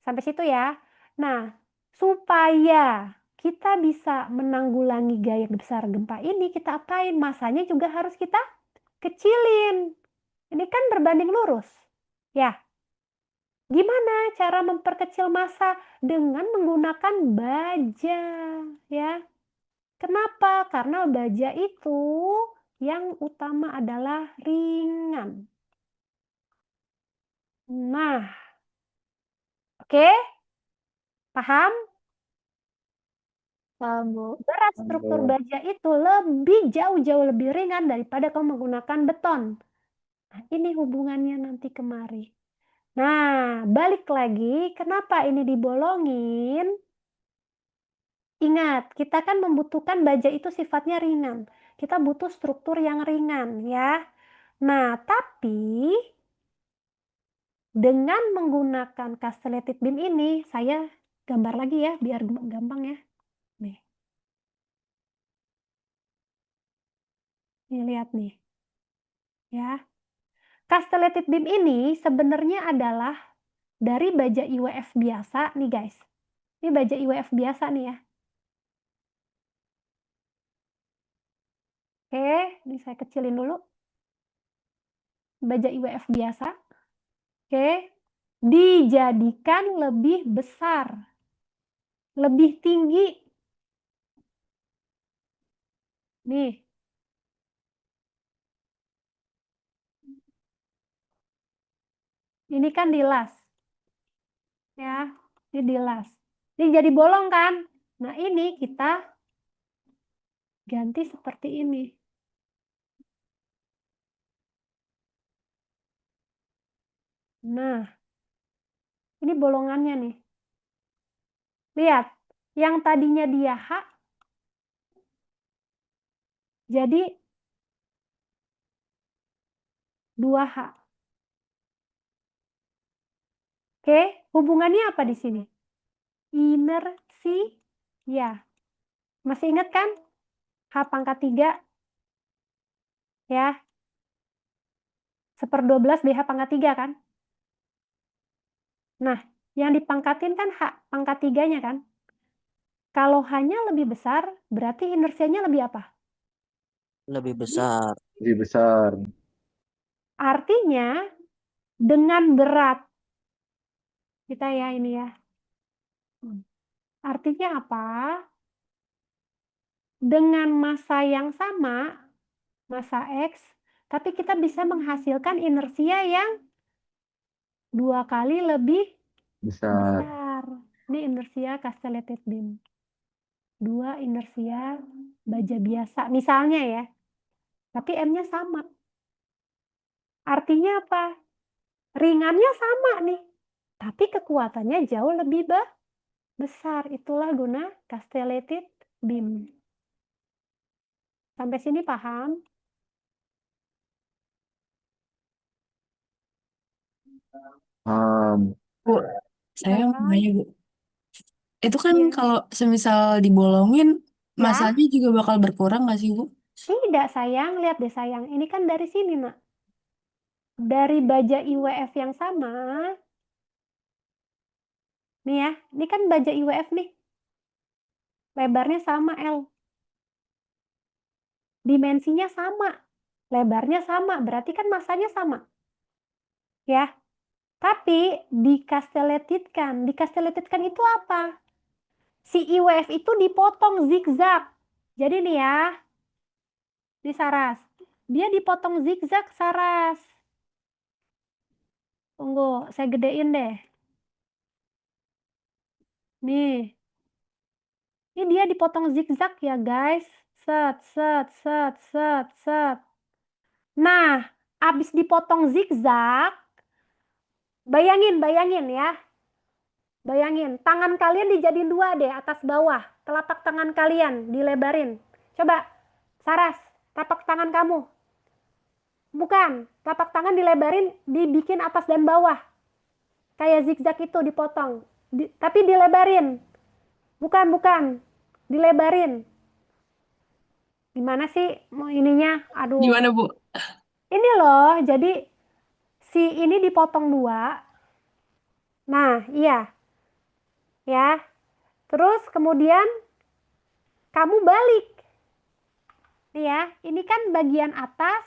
Sampai situ ya. Nah, supaya kita bisa menanggulangi gaya besar gempa ini, kita apain? Masanya juga harus kita kecilin. Ini kan berbanding lurus. Ya. Gimana cara memperkecil massa? Dengan menggunakan baja, ya. Kenapa? Karena baja itu yang utama adalah ringan. Nah, oke? Paham? Paham, Bu. Berat struktur baja itu jauh-jauh lebih ringan daripada kamu menggunakan beton. Nah, ini hubungannya nanti kemari. Nah, balik lagi, kenapa ini dibolongin? Ingat, kita kan membutuhkan baja itu sifatnya ringan. Kita butuh struktur yang ringan, ya. Nah, tapi dengan menggunakan castellated beam ini, saya gambar lagi ya, biar gampang ya. Nih. Nih, lihat nih. Ya. Castellated beam ini sebenarnya adalah dari baja IWF biasa nih guys. Ini baja IWF biasa nih ya. Oke, ini saya kecilin dulu. Baja IWF biasa. Oke, dijadikan lebih besar, lebih tinggi. Nih. Ini kan dilas. Ya, ini dilas. Ini jadi bolong kan? Nah, ini kita ganti seperti ini. Nah, ini bolongannya nih. Lihat, yang tadinya dia H, jadi 2H. Oke, hubungannya apa di sini? Inersia. Masih ingat kan? H pangkat 3. Ya. 1/12 BH pangkat 3 kan? Nah, yang dipangkatin kan H pangkat 3-nya kan? Kalau H-nya lebih besar, berarti inersianya lebih apa? Lebih besar. Lebih besar. Artinya, dengan berat, kita ya ini ya. Artinya apa? Dengan massa yang sama, massa X, tapi kita bisa menghasilkan inersia yang 2 kali lebih Besar. besar. Ini inersia castellated beam. 2 inersia baja biasa, misalnya ya. Tapi M-nya sama. Artinya apa? Ringannya sama nih. Tapi kekuatannya jauh lebih besar. Itulah guna castellated beam. Sampai sini paham? Bu, saya mau Sayang. nanya, Bu. Itu kan Iya. kalau semisal dibolongin, Ya. masanya juga bakal berkurang nggak sih, Bu? Tidak sayang, lihat deh sayang. Ini kan dari sini nak. Dari baja IWF yang sama. Nih ya, ini kan baja IWF nih. Lebarnya sama L. Dimensinya sama. Lebarnya sama, berarti kan masanya sama. Ya. Tapi dikasteletitkan. Dikasteletitkan itu apa? Si IWF itu dipotong zigzag. Jadi nih ya, di Saras. Dia dipotong zigzag, Saras. Tunggu, saya gedein deh. Nih. Ini dia dipotong zigzag ya, guys. Set, set, set, set, set. Nah, abis dipotong zigzag, bayangin ya. Bayangin, tangan kalian dijadiin dua deh, atas bawah. Telapak tangan kalian dilebarin. Coba, Saras, telapak tangan kamu. Bukan, telapak tangan dilebarin, dibikin atas dan bawah. Kayak zigzag itu dipotong. Tapi dilebarin. Bukan. Dilebarin. Gimana sih mau ininya? Aduh. Gimana, Bu? Ini loh, jadi si ini dipotong dua. Nah, iya. Ya. Terus kemudian kamu balik. Nih ya, ini kan bagian atas.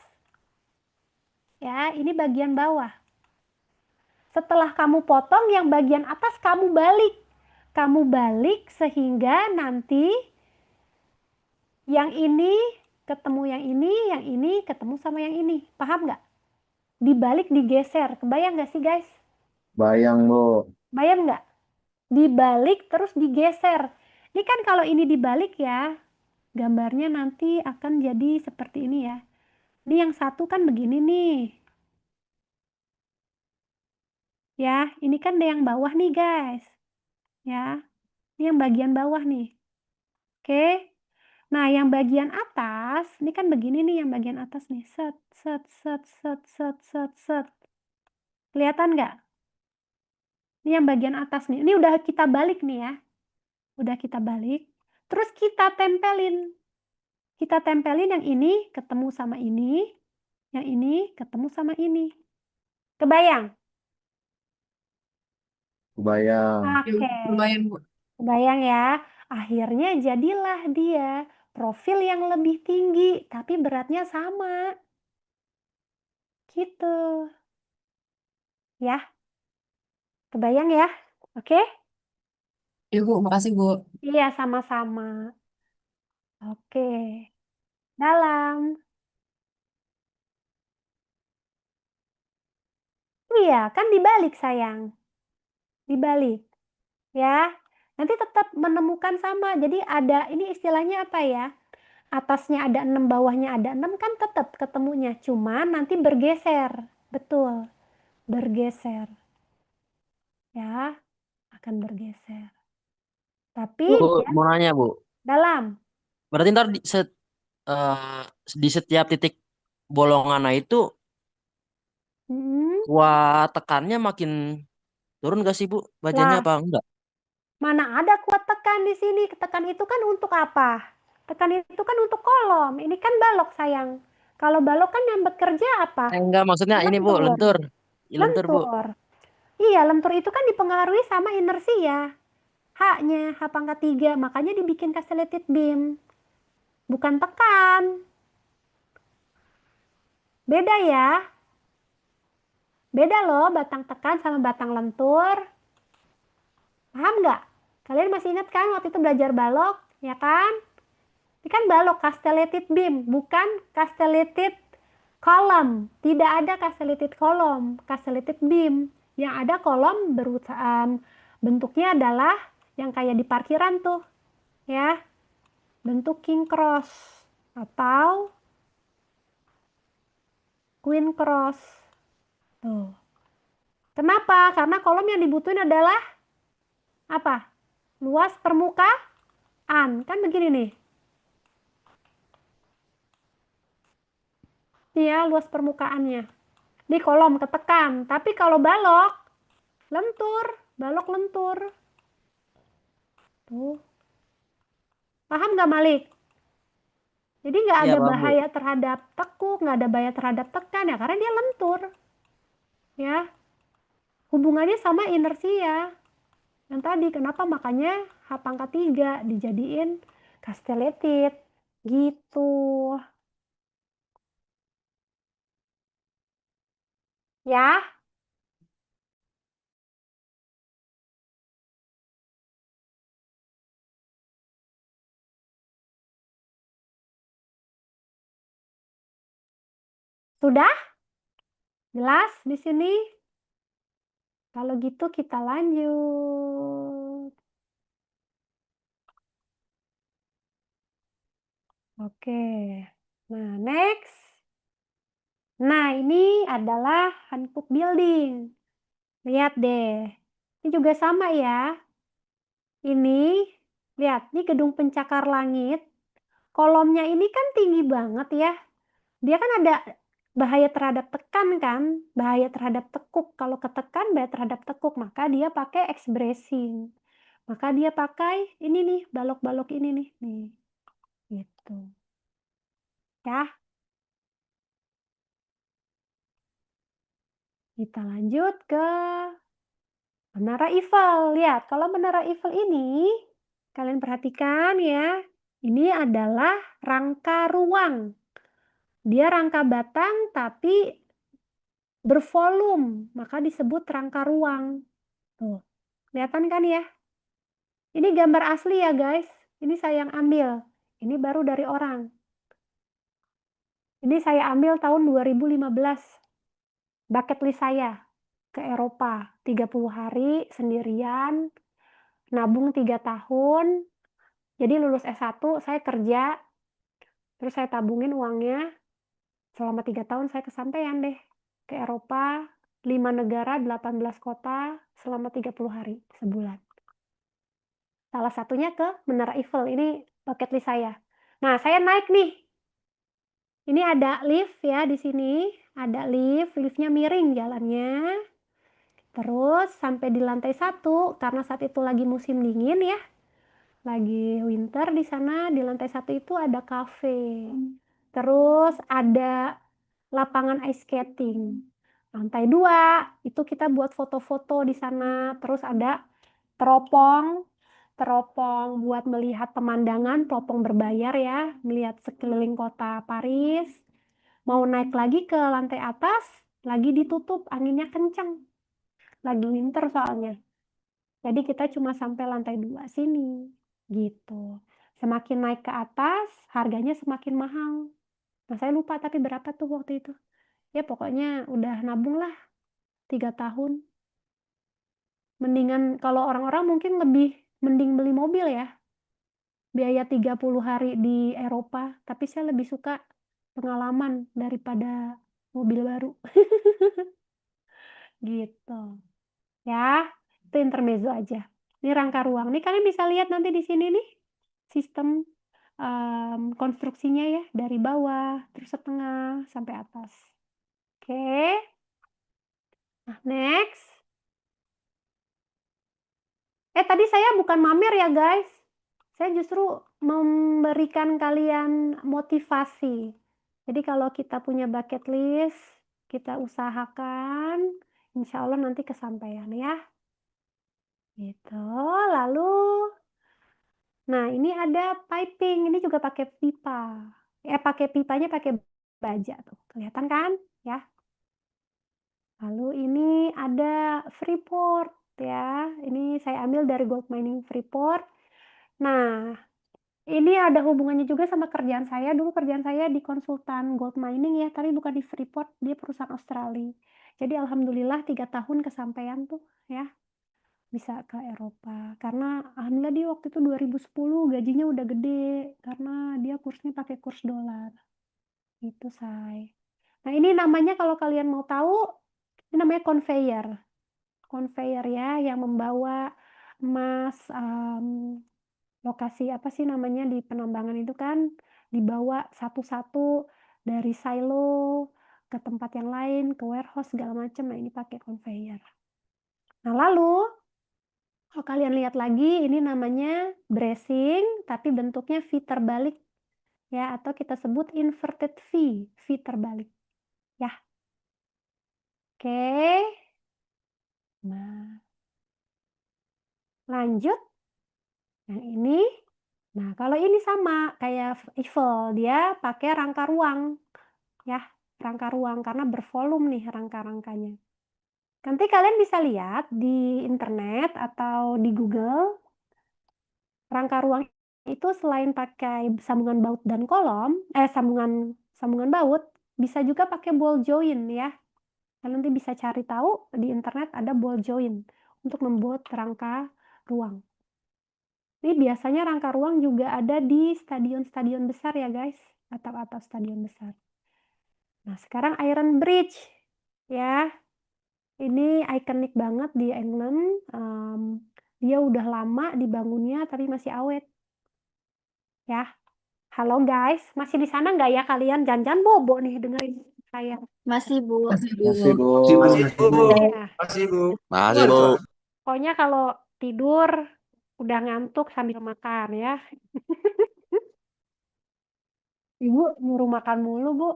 Ya, ini bagian bawah. Setelah kamu potong yang bagian atas kamu balik. Kamu balik sehingga nanti yang ini ketemu yang ini ketemu sama yang ini. Paham nggak? Dibalik digeser. Kebayang nggak sih, guys? Bayang, Bu. Bayang nggak? Dibalik terus digeser. Ini kan kalau ini dibalik ya, gambarnya nanti akan jadi seperti ini ya. Ini yang satu kan begini nih. Ya, ini kan ada yang bawah nih, guys. Ya, ini yang bagian bawah nih. Oke. Nah, yang bagian atas, ini kan begini nih yang bagian atas nih. Set, set, set, set, set, set, set. Kelihatan nggak? Ini yang bagian atas nih. Ini udah kita balik nih ya. Udah kita balik. Terus kita tempelin. Kita tempelin yang ini ketemu sama ini. Yang ini ketemu sama ini. Kebayang? Bayang. Oke. Lumayan, Bu. Kebayang ya. Akhirnya jadilah dia profil yang lebih tinggi. Tapi beratnya sama. Gitu. Ya. Kebayang ya? Oke? Ya, Bu. Makasih, Bu. Iya, sama-sama. Oke. Dalam. Iya, kan dibalik sayang. Dibalik. Ya. Nanti tetap menemukan sama. Jadi ada, ini istilahnya apa ya? Atasnya ada 6, bawahnya ada 6 kan tetap ketemunya. Cuma nanti bergeser. Betul. Bergeser. Ya, akan bergeser. Tapi Bu, dia mau nanya, Bu. dalam. Berarti ntar di setiap titik bolongan itu Hmm. kuat tekannya makin turun gak sih, Bu? Bacanya Lah, apa enggak? mana ada kuat tekan di sini? Tekan itu kan untuk apa? Tekan itu kan untuk kolom. Ini kan balok sayang. Kalau balok kan yang bekerja apa? Enggak, maksudnya ini, Bu, Lentur. lentur. Lentur, Bu. Lentur. Iya, lentur itu kan dipengaruhi sama inersia. H-nya, H pangkat 3. Makanya dibikin castellated beam. Bukan tekan. Beda ya. Beda loh batang tekan sama batang lentur. Paham nggak? Kalian masih ingat kan waktu itu belajar balok? Ya kan? Ini kan balok castellated beam, bukan castellated column. Tidak ada castellated column, castellated beam. Yang ada kolom bentuknya adalah yang kayak di parkiran tuh. Ya. Bentuk king cross atau queen cross. Tuh. Kenapa? Karena kolom yang dibutuhin adalah apa? Luas permukaan. Kan begini nih. Ini ya luas permukaannya. Di kolom ketekan. Tapi kalau balok, lentur. Balok lentur. Tuh. Paham nggak, Malik? Jadi nggak Iya, ada paham, Bu. bahaya terhadap tekuk, nggak ada bahaya terhadap tekan ya, karena dia lentur. Ya. Hubungannya sama inersia. Yang tadi, kenapa makanya H pangkat 3 dijadiin castellated. Gitu. Ya. Sudah? Jelas di sini? Kalau gitu kita lanjut. Oke. Nah, next. Nah, ini adalah handbook building. Lihat deh. Ini juga sama ya. Ini, lihat, ini gedung pencakar langit. Kolomnya ini kan tinggi banget ya. Dia kan ada bahaya terhadap tekan kan, bahaya terhadap tekuk. Kalau ketekan bahaya terhadap tekuk, maka dia pakai X bracing. Maka dia pakai ini nih, balok-balok ini nih. Nih. Gitu. Ya. Kita lanjut ke Menara Eiffel. Lihat, kalau Menara Eiffel ini, kalian perhatikan ya, ini adalah rangka ruang. Dia rangka batang tapi bervolume, maka disebut rangka ruang. Tuh, kelihatan kan ya? Ini gambar asli ya guys. Ini saya yang ambil. Ini baru dari orang. Ini saya ambil tahun 2015. Bucket list saya ke Eropa. 30 hari sendirian. Nabung 3 tahun. Jadi lulus S1 saya kerja. Terus saya tabungin uangnya. Selama 3 tahun saya kesampaian deh. Ke Eropa. 5 negara, 18 kota. Selama 30 hari. Sebulan. Salah satunya ke Menara Eiffel. Ini bucket list saya. Nah, saya naik nih. Ini ada lift ya di sini. Ada lift. Liftnya miring jalannya. Terus sampai di lantai 1. Karena saat itu lagi musim dingin ya. Lagi winter di sana. Di lantai 1 itu ada cafe. Terus ada lapangan ice skating. Lantai 2 itu kita buat foto-foto di sana. Terus ada teropong buat melihat pemandangan, teropong berbayar ya, melihat sekeliling kota Paris. Mau naik lagi ke lantai atas, lagi ditutup, anginnya kencang. Lagi winter soalnya. Jadi kita cuma sampai lantai 2 sini. Gitu. Semakin naik ke atas, harganya semakin mahal. Nah, saya lupa tapi berapa tuh waktu itu. Ya pokoknya udah nabung lah 3 tahun. Mendingan kalau orang-orang mungkin lebih mending beli mobil ya. Biaya 30 hari di Eropa, tapi saya lebih suka pengalaman daripada mobil baru. Gitu. Ya, itu intermezzo aja. Ini rangka ruang. Nih kalian bisa lihat nanti di sini nih sistem konstruksinya ya, dari bawah terus setengah sampai atas. Oke. Nah, next. Tadi saya bukan mamer ya guys. Saya justru memberikan kalian motivasi. Jadi kalau kita punya bucket list, kita usahakan, insya Allah nanti kesampaian ya. Gitu. Lalu, nah ini ada piping. Ini juga pakai pipa. Pakai pipanya pakai baja tuh. Kelihatan kan? Ya. Lalu ini ada Freeport ya. Ini saya ambil dari Gold Mining Freeport. Nah, ini ada hubungannya juga sama kerjaan saya. Dulu kerjaan saya di konsultan gold mining ya, tapi bukan di Freeport, dia perusahaan Australia. Jadi alhamdulillah 3 tahun kesampaian tuh ya, bisa ke Eropa. Karena alhamdulillah dia waktu itu 2010 gajinya udah gede, karena dia kursnya pakai kurs dolar. Itu say. Nah ini namanya kalau kalian mau tahu, ini namanya conveyor. Conveyor ya, yang membawa emas, lokasi apa sih namanya di penambangan itu kan dibawa satu-satu dari silo ke tempat yang lain, ke warehouse segala macam. Nah, ini pakai conveyor. Nah, lalu kalau kalian lihat lagi ini namanya bracing tapi bentuknya V terbalik ya, atau kita sebut inverted V, V terbalik. Ya. Oke. Nah. Lanjut. Yang ini. Nah, kalau ini sama kayak Eiffel, dia pakai rangka ruang. Ya, rangka ruang karena bervolume nih rangka-rangkanya. Nanti kalian bisa lihat di internet atau di Google, rangka ruang itu selain pakai sambungan baut dan kolom, sambungan baut, Bisa juga pakai ball joint ya. Kalian nanti bisa cari tahu di internet ada ball joint untuk membuat rangka ruang. Ini biasanya rangka ruang juga ada di stadion-stadion besar ya guys, atap-atap stadion besar. Nah sekarang Iron Bridge ya, ini ikonik banget di England. Dia udah lama dibangunnya tapi masih awet ya. Halo guys, masih di sana nggak ya kalian? Jangan-jangan bobo nih dengerin saya. Masih, Bu. Masih Bu. Masih, Bu. Iya. Masih Bu. Masih, Bu. Pokoknya kalau tidur udah ngantuk sambil makan ya. Ibu nyuruh makan mulu, Bu.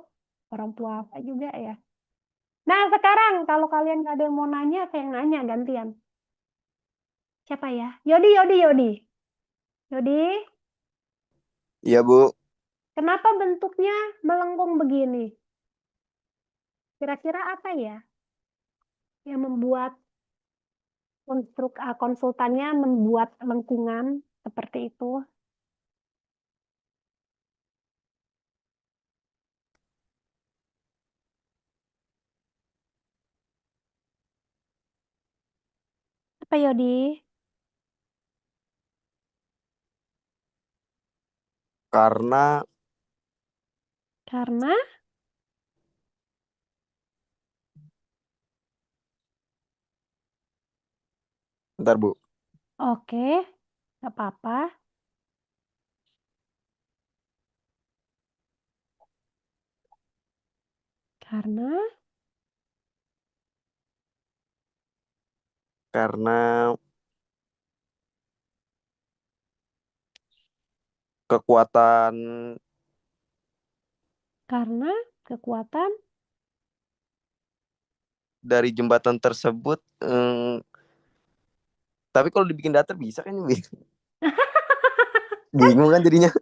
Orang tua apa juga ya. Nah, sekarang kalau kalian nggak ada yang mau nanya, saya yang nanya gantian. Siapa ya? Yodi. Yodi, Iya, Bu. kenapa bentuknya melengkung begini? Kira-kira apa ya yang membuat konsultannya membuat lengkungan seperti itu? Apa Yodi? Karena Karena Bentar, Bu. oke, nggak apa-apa. Karena kekuatan karena kekuatan dari jembatan tersebut tapi kalau dibikin datar bisa kan? Bingung kan jadinya.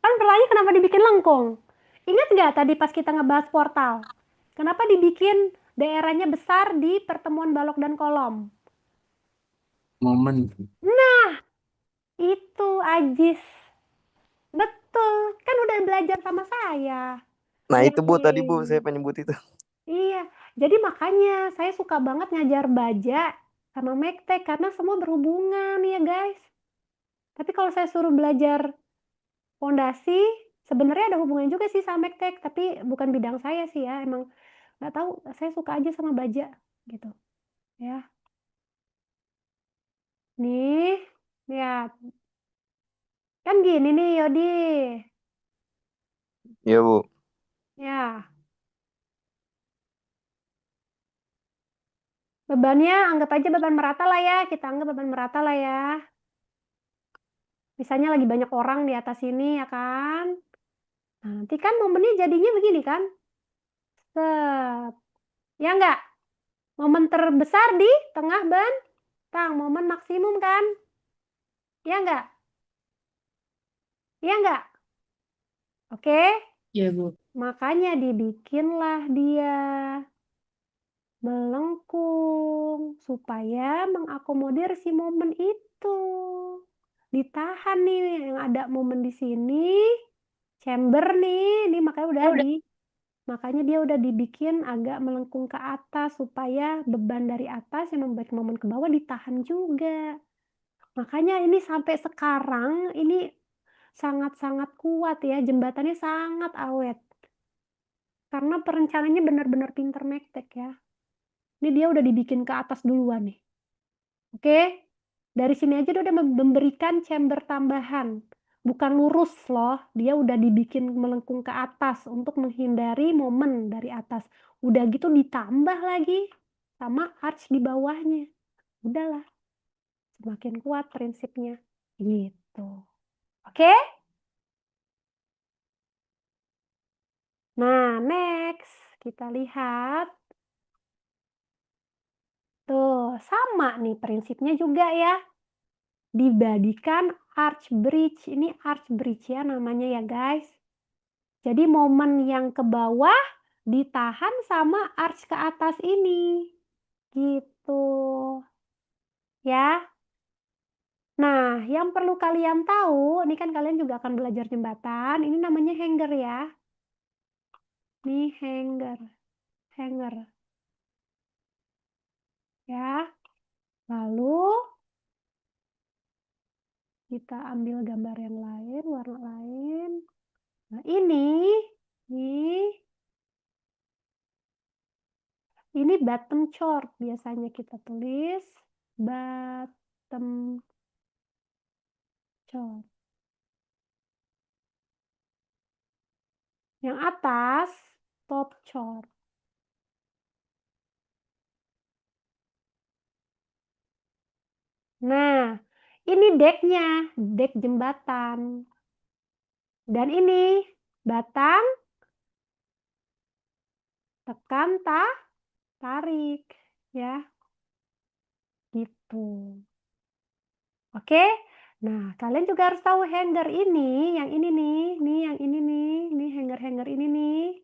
kan pertanyaannya kenapa dibikin lengkung? Ingat nggak tadi pas kita ngebahas portal? Kenapa dibikin daerahnya besar di pertemuan balok dan kolom? Momen. Nah, itu Ajis. Betul, kan udah belajar sama saya. Nah, itu Bu tadi Bu, Yakin. saya pengen nyebut itu. Iya, jadi makanya saya suka banget ngajar baja sama Mektek karena semua berhubungan ya guys. Tapi kalau saya suruh belajar fondasi, sebenarnya ada hubungan juga sih sama Mektek, tapi bukan bidang saya sih ya. Emang nggak tahu, saya suka aja sama baja gitu. Ya, nih, lihat. Kan gini nih Yodi. Iya, Bu. Ya, bebannya anggap aja beban merata lah ya. Kita anggap beban merata lah ya. Misalnya lagi banyak orang di atas sini ya kan. Nah, nanti kan momennya jadinya begini kan. Set. Ya enggak? Momen terbesar di tengah ban. Tang, momen maksimum kan? Ya enggak? Ya enggak? Oke? Iya Bu. Makanya dibikinlah dia melengkung supaya mengakomodir si momen itu. Ditahan nih yang ada momen di sini, chamber nih, ini makanya dia udah dibikin agak melengkung ke atas supaya beban dari atas yang membuat momen ke bawah ditahan juga. Makanya ini sampai sekarang ini sangat-sangat kuat ya, jembatannya sangat awet. Karena perencanaannya benar-benar pinter Mektek ya. Ini dia udah dibikin ke atas duluan nih. Oke? Dari sini aja dia udah memberikan chamber tambahan. Bukan lurus loh, dia udah dibikin melengkung ke atas untuk menghindari momen dari atas. Udah gitu ditambah lagi sama arch di bawahnya. Udahlah, semakin kuat prinsipnya. Gitu. Oke? Nah, next. Kita lihat. Tuh, sama nih prinsipnya juga ya. Dibadikan arch bridge. Ini arch bridge ya namanya ya guys. Jadi momen yang ke bawah ditahan sama arch ke atas ini. Gitu. Ya. Nah, yang perlu kalian tahu, ini kan kalian juga akan belajar jembatan. Ini namanya hanger ya. Nih hanger. Ya. Lalu kita ambil gambar yang lain, warna lain. Nah, ini bottom chord. Biasanya kita tulis bottom chord. Yang atas top chord. Nah, ini decknya, deck jembatan. Dan ini batang, tekan, tarik, ya, gitu. Oke, nah kalian juga harus tahu hanger ini, yang ini nih, yang ini nih, hanger ini nih.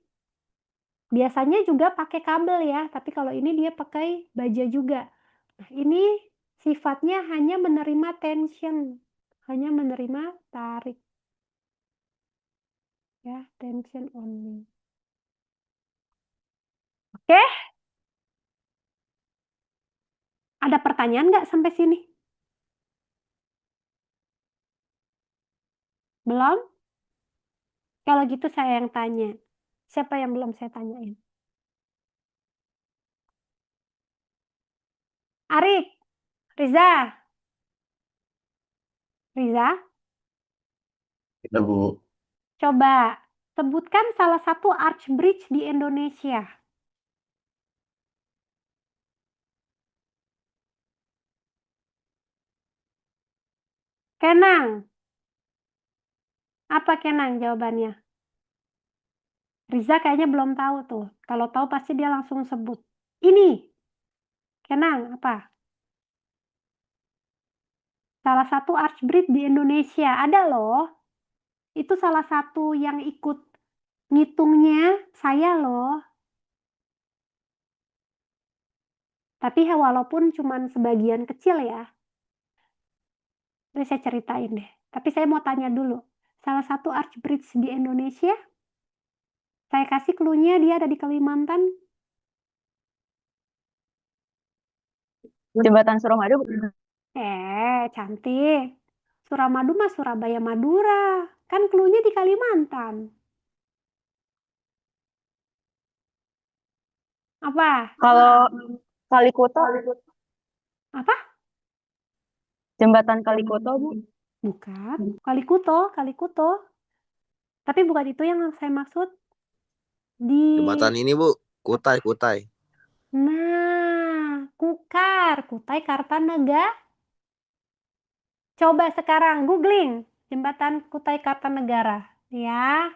Biasanya juga pakai kabel ya, tapi kalau ini dia pakai baja juga. Nah, ini sifatnya hanya menerima tension, hanya menerima tarik. Ya, tension only. Oke? Ada pertanyaan nggak sampai sini? Belum? Kalau gitu saya yang tanya. Siapa yang belum saya tanyain? Arik, Riza, Kita Bu. coba sebutkan salah satu arch bridge di Indonesia. Kenang. Apa Kenang jawabannya? Riza kayaknya belum tahu tuh. Kalau tahu pasti dia langsung sebut. Ini. Kenang, apa? Salah satu arch bridge di Indonesia. Ada loh. Itu salah satu yang ikut ngitungnya saya loh. Tapi walaupun cuma sebagian kecil ya. Ini saya ceritain deh. Tapi saya mau tanya dulu. Salah satu arch bridge di Indonesia. Saya kasih clue-nya dia ada di Kalimantan. Jembatan Suramadu. Cantik. Suramadu mah Surabaya Madura. Kan clue-nya di Kalimantan. Apa? Kalau Kalikuto, Apa? jembatan Kalikuto, Bu. Bukan. Kalikuto. Tapi bukan itu yang saya maksud. Jembatan ini Bu, Kutai. Nah, Kutai Kartanegara. Coba sekarang googling jembatan Kutai Kartanegara. Ya.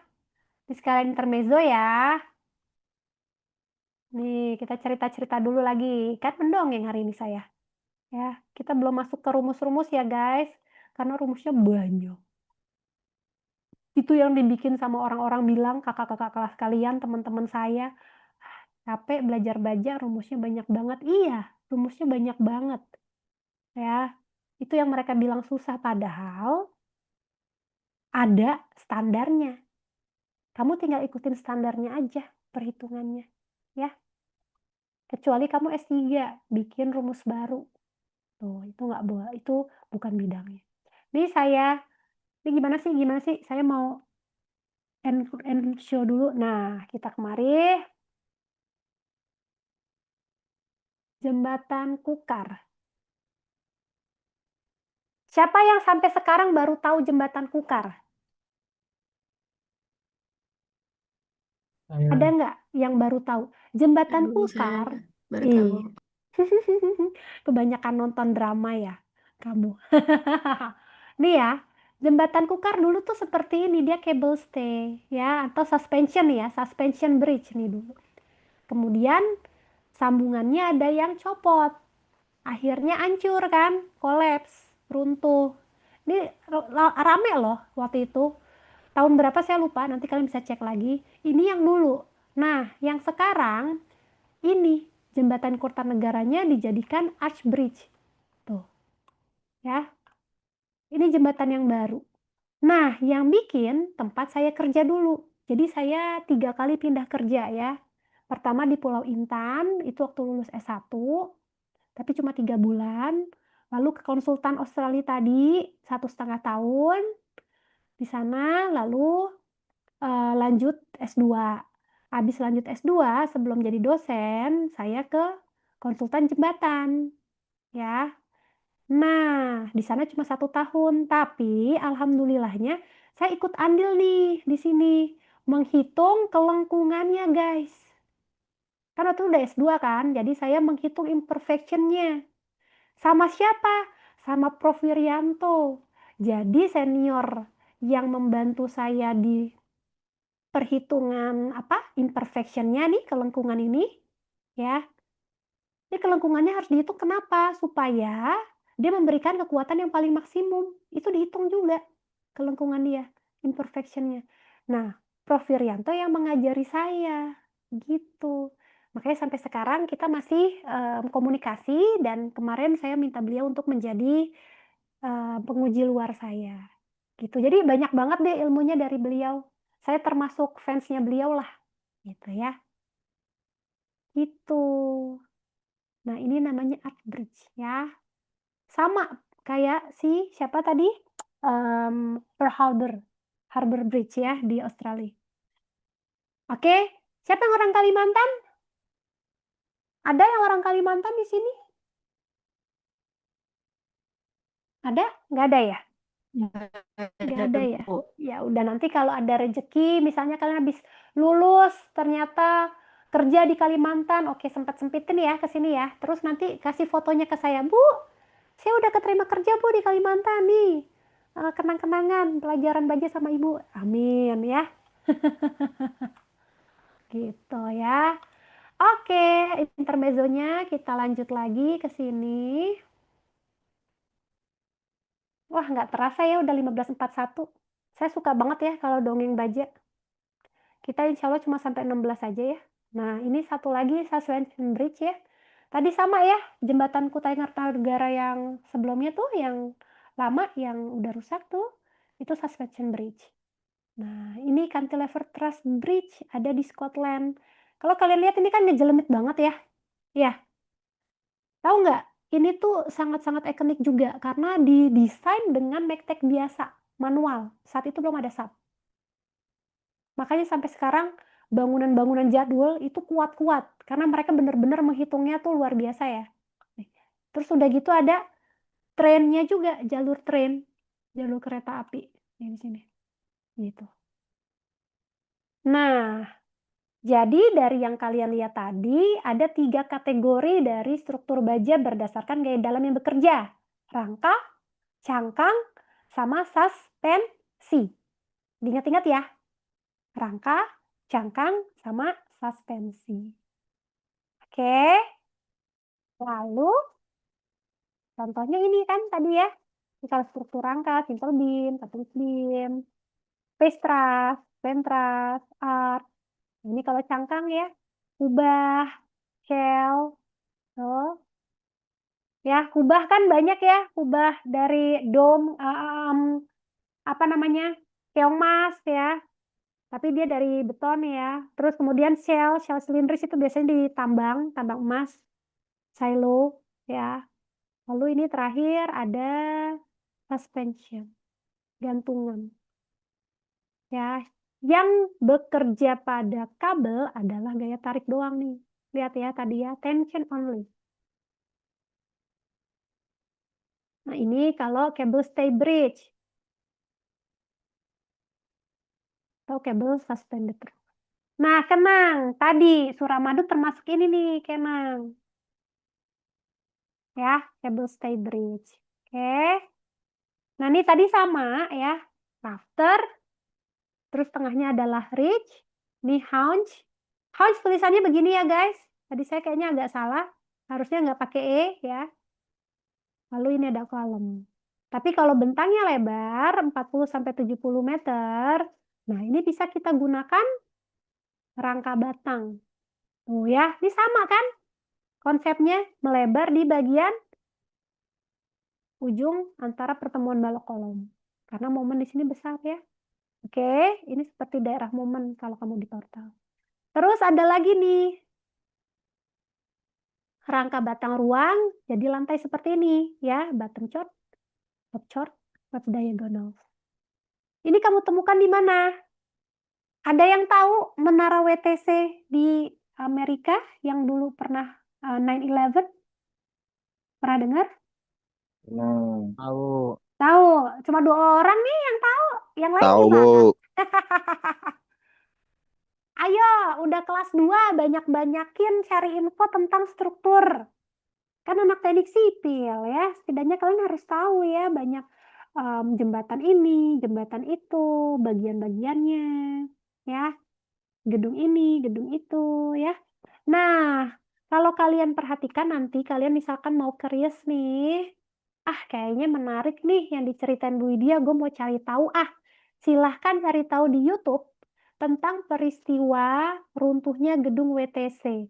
Di sekalian intermezzo ya. Nih, kita cerita-cerita dulu lagi. Kan mendongeng hari ini saya. Ya, kita belum masuk ke rumus-rumus ya, guys. Karena rumusnya banyak. Itu yang dibikin sama orang-orang bilang, kakak-kakak kelas kalian, teman-teman saya, capek belajar baca, rumusnya banyak banget. Iya, rumusnya banyak banget. Ya, itu yang mereka bilang susah, padahal ada standarnya. Kamu tinggal ikutin standarnya aja, perhitungannya. Ya. Kecuali kamu S3, bikin rumus baru. Tuh, itu nggak boleh, itu bukan bidangnya. Ini gimana sih? Saya mau end show dulu. Nah, kita kemari. Jembatan Kukar. Siapa yang sampai sekarang baru tahu jembatan Kukar? Saya Ada nggak yang baru tahu? Jembatan Aduh, Kukar. saya baru tahu. Iya. Kebanyakan nonton drama ya, kamu. Nih ya, jembatan Kukar dulu tuh seperti ini, dia cable stay ya, atau suspension ya, suspension bridge nih dulu. Kemudian sambungannya ada yang copot. Akhirnya hancur kan, kolaps, runtuh. Ini rame loh waktu itu. Tahun berapa saya lupa, nanti kalian bisa cek lagi. Ini yang dulu. Nah, yang sekarang ini jembatan Kertanegaranya dijadikan arch bridge. Tuh. Ya. Ini jembatan yang baru. Nah, yang bikin tempat saya kerja dulu. Jadi saya 3 kali pindah kerja ya. Pertama di Pulau Intan, itu waktu lulus S1, tapi cuma 3 bulan. Lalu ke konsultan Australia tadi, 1,5 tahun di sana, lalu lanjut S2. Habis lanjut S2, sebelum jadi dosen, saya ke konsultan jembatan. Ya. Nah, di sana cuma 1 tahun, tapi alhamdulillahnya saya ikut andil nih di sini menghitung kelengkungannya, guys. Kan waktu udah S2 kan, jadi saya menghitung imperfectionnya. Sama siapa? Sama Prof. Wiryanto. Jadi senior yang membantu saya di perhitungan imperfectionnya nih, kelengkungan ini, ya. Ini kelengkungannya harus dihitung kenapa? Supaya dia memberikan kekuatan yang paling maksimum. Itu dihitung juga kelengkungan dia, imperfectionnya. Nah, Prof. Wiryanto yang mengajari saya, gitu. Makanya sampai sekarang kita masih komunikasi dan kemarin saya minta beliau untuk menjadi penguji luar saya. Gitu. Jadi banyak banget deh ilmunya dari beliau. Saya termasuk fansnya beliau lah, gitu ya. Gitu. Nah, ini namanya Art Bridge ya. Sama kayak si siapa tadi? Pearl Harbor Bridge ya di Australia. Oke, siapa yang orang Kalimantan? Ada yang orang Kalimantan di sini? Ada? Nggak ada ya? Nggak ada ya? Ya udah, nanti kalau ada rezeki, misalnya kalian habis lulus, ternyata kerja di Kalimantan, oke, sempat-sempitin ya ke sini ya. Terus nanti kasih fotonya ke saya, Bu. Saya udah keterima kerja, Bu, di Kalimantan nih. Kenang-kenangan pelajaran baja sama Ibu. Amin ya. Gitu ya. Oke, intermezzonya kita lanjut lagi ke sini. Wah, nggak terasa ya udah 15.41. Saya suka banget ya kalau dongeng baja. Kita insya Allah cuma sampai 16 aja ya. Nah, ini satu lagi Suspension Bridge ya. Tadi sama ya, jembatan Kutai Kartanegara yang sebelumnya tuh, yang lama, yang udah rusak tuh, itu Suspension Bridge. Nah, ini Cantilever Truss Bridge ada di Scotland. Kalau kalian lihat ini kan ngejelemit banget ya. Ya, tahu nggak? Ini tuh sangat-sangat ikonik juga karena didesain dengan Megtech biasa, manual. Saat itu belum ada SAP. Makanya sampai sekarang bangunan-bangunan jadwal itu kuat-kuat karena mereka benar-benar menghitungnya tuh luar biasa ya. Terus udah gitu ada trennya juga, jalur tren, jalur kereta api di sini. Gitu. Nah, jadi dari yang kalian lihat tadi, ada 3 kategori dari struktur baja berdasarkan gaya dalam yang bekerja. Rangka, cangkang, sama suspensi. Diingat-ingat ya. Rangka, cangkang, sama suspensi. Oke. Lalu, contohnya ini kan tadi ya. Misal struktur rangka, simple beam, coupled beam, face truss, plain truss, arch. Ini kalau cangkang ya, kubah, shell, tuh. Ya, kubah kan banyak ya, kubah dari dome, apa namanya, keong mas ya, tapi dia dari beton ya. Terus kemudian shell silindris itu biasanya ditambang, tambang emas, silo ya. Lalu ini terakhir ada suspension, gantungan. Ya, yang bekerja pada kabel adalah gaya tarik doang nih. Lihat ya tadi ya, tension only. Nah, ini kalau cable stay bridge. Atau cable suspended. Nah, Kenang. Tadi Suramadu termasuk ini nih, Kenang. Ya, cable stay bridge. Oke. Nah, ini tadi sama ya. Rafter. Terus tengahnya adalah ridge. Ini haunch. Haunch tulisannya begini ya, guys. Tadi saya kayaknya agak salah. Harusnya nggak pakai E ya. Lalu ini ada kolom. Tapi kalau bentangnya lebar 40-70 meter, nah ini bisa kita gunakan rangka batang. Tuh ya, ini sama kan? Konsepnya melebar di bagian ujung antara pertemuan balok kolom. Karena momen di sini besar ya. Oke, ini seperti daerah momen kalau kamu di portal. Terus ada lagi nih, rangka batang ruang, jadi lantai seperti ini ya, bottom chord, top chord, left diagonal. Ini kamu temukan di mana? Ada yang tahu menara WTC di Amerika yang dulu pernah 9/11? Pernah dengar? Nah, Tahu. Tahu, cuma 2 orang nih yang tahu, yang lain Tahu, gimana? Bu. Ayo, udah kelas 2, banyak-banyakin cari info tentang struktur. Kan anak teknik sipil ya, setidaknya kalian harus tahu ya, banyak jembatan ini, jembatan itu, bagian-bagiannya, ya. Gedung ini, gedung itu, ya. Nah, kalau kalian perhatikan nanti, kalian misalkan mau curious nih, kayaknya menarik nih yang diceritain Bu Widya, gue mau cari tahu, silahkan cari tahu di YouTube tentang peristiwa runtuhnya gedung WTC.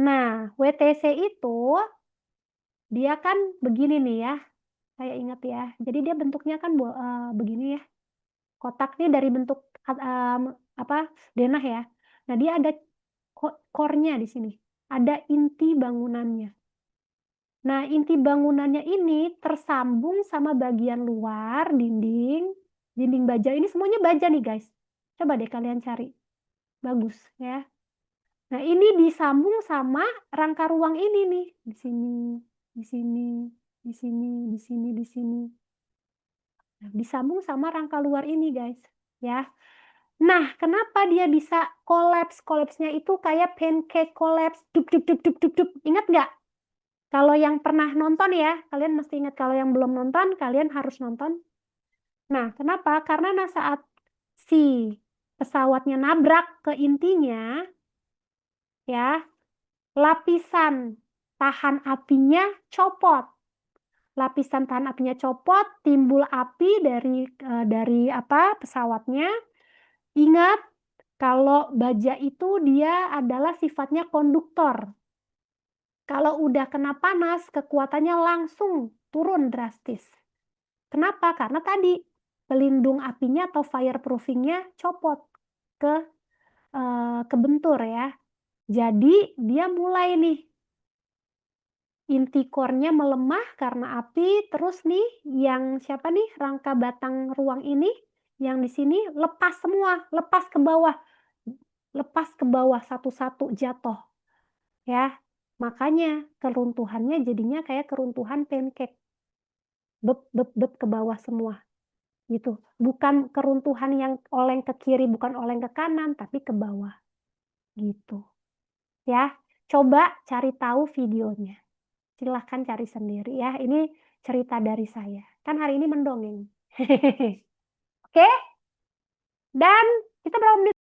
Nah, WTC itu dia kan begini nih ya, saya ingat ya. Jadi dia bentuknya kan begini ya, kotak nih dari bentuk denah ya. Nah dia ada core-nya di sini, ada inti bangunannya. Nah inti bangunannya ini tersambung sama bagian luar dinding baja. Ini semuanya baja nih guys. Coba deh kalian cari, bagus ya. Nah ini disambung sama rangka ruang ini nih, di sini, di sini, di sini, di sini, di sini. Nah, disambung sama rangka luar ini guys, ya. Nah, kenapa dia bisa kolaps? Kolapsnya itu kayak pancake collapse, dup dup dup dup dup dup. Ingat nggak? Kalau yang pernah nonton ya, kalian mesti ingat. Kalau yang belum nonton, kalian harus nonton. Nah, kenapa? Karena saat si pesawatnya nabrak ke intinya, ya, lapisan tahan apinya copot. Lapisan tahan apinya copot, timbul api dari pesawatnya. Ingat, kalau baja itu dia adalah sifatnya konduktor. Kalau udah kena panas, kekuatannya langsung turun drastis. Kenapa? Karena tadi pelindung apinya atau fireproofingnya copot kebentur ya. Jadi dia mulai nih inti core-nya melemah karena api, terus nih yang siapa nih rangka batang ruang ini yang di sini lepas semua, lepas ke bawah satu-satu jatuh ya. Makanya keruntuhannya jadinya kayak keruntuhan pancake, beb ke bawah semua gitu. Bukan keruntuhan yang oleng ke kiri, bukan oleng ke kanan, tapi ke bawah gitu ya. Coba cari tahu videonya. Silahkan cari sendiri ya. Ini cerita dari saya. Kan hari ini mendongeng. Oke? Dan kita berapa menit?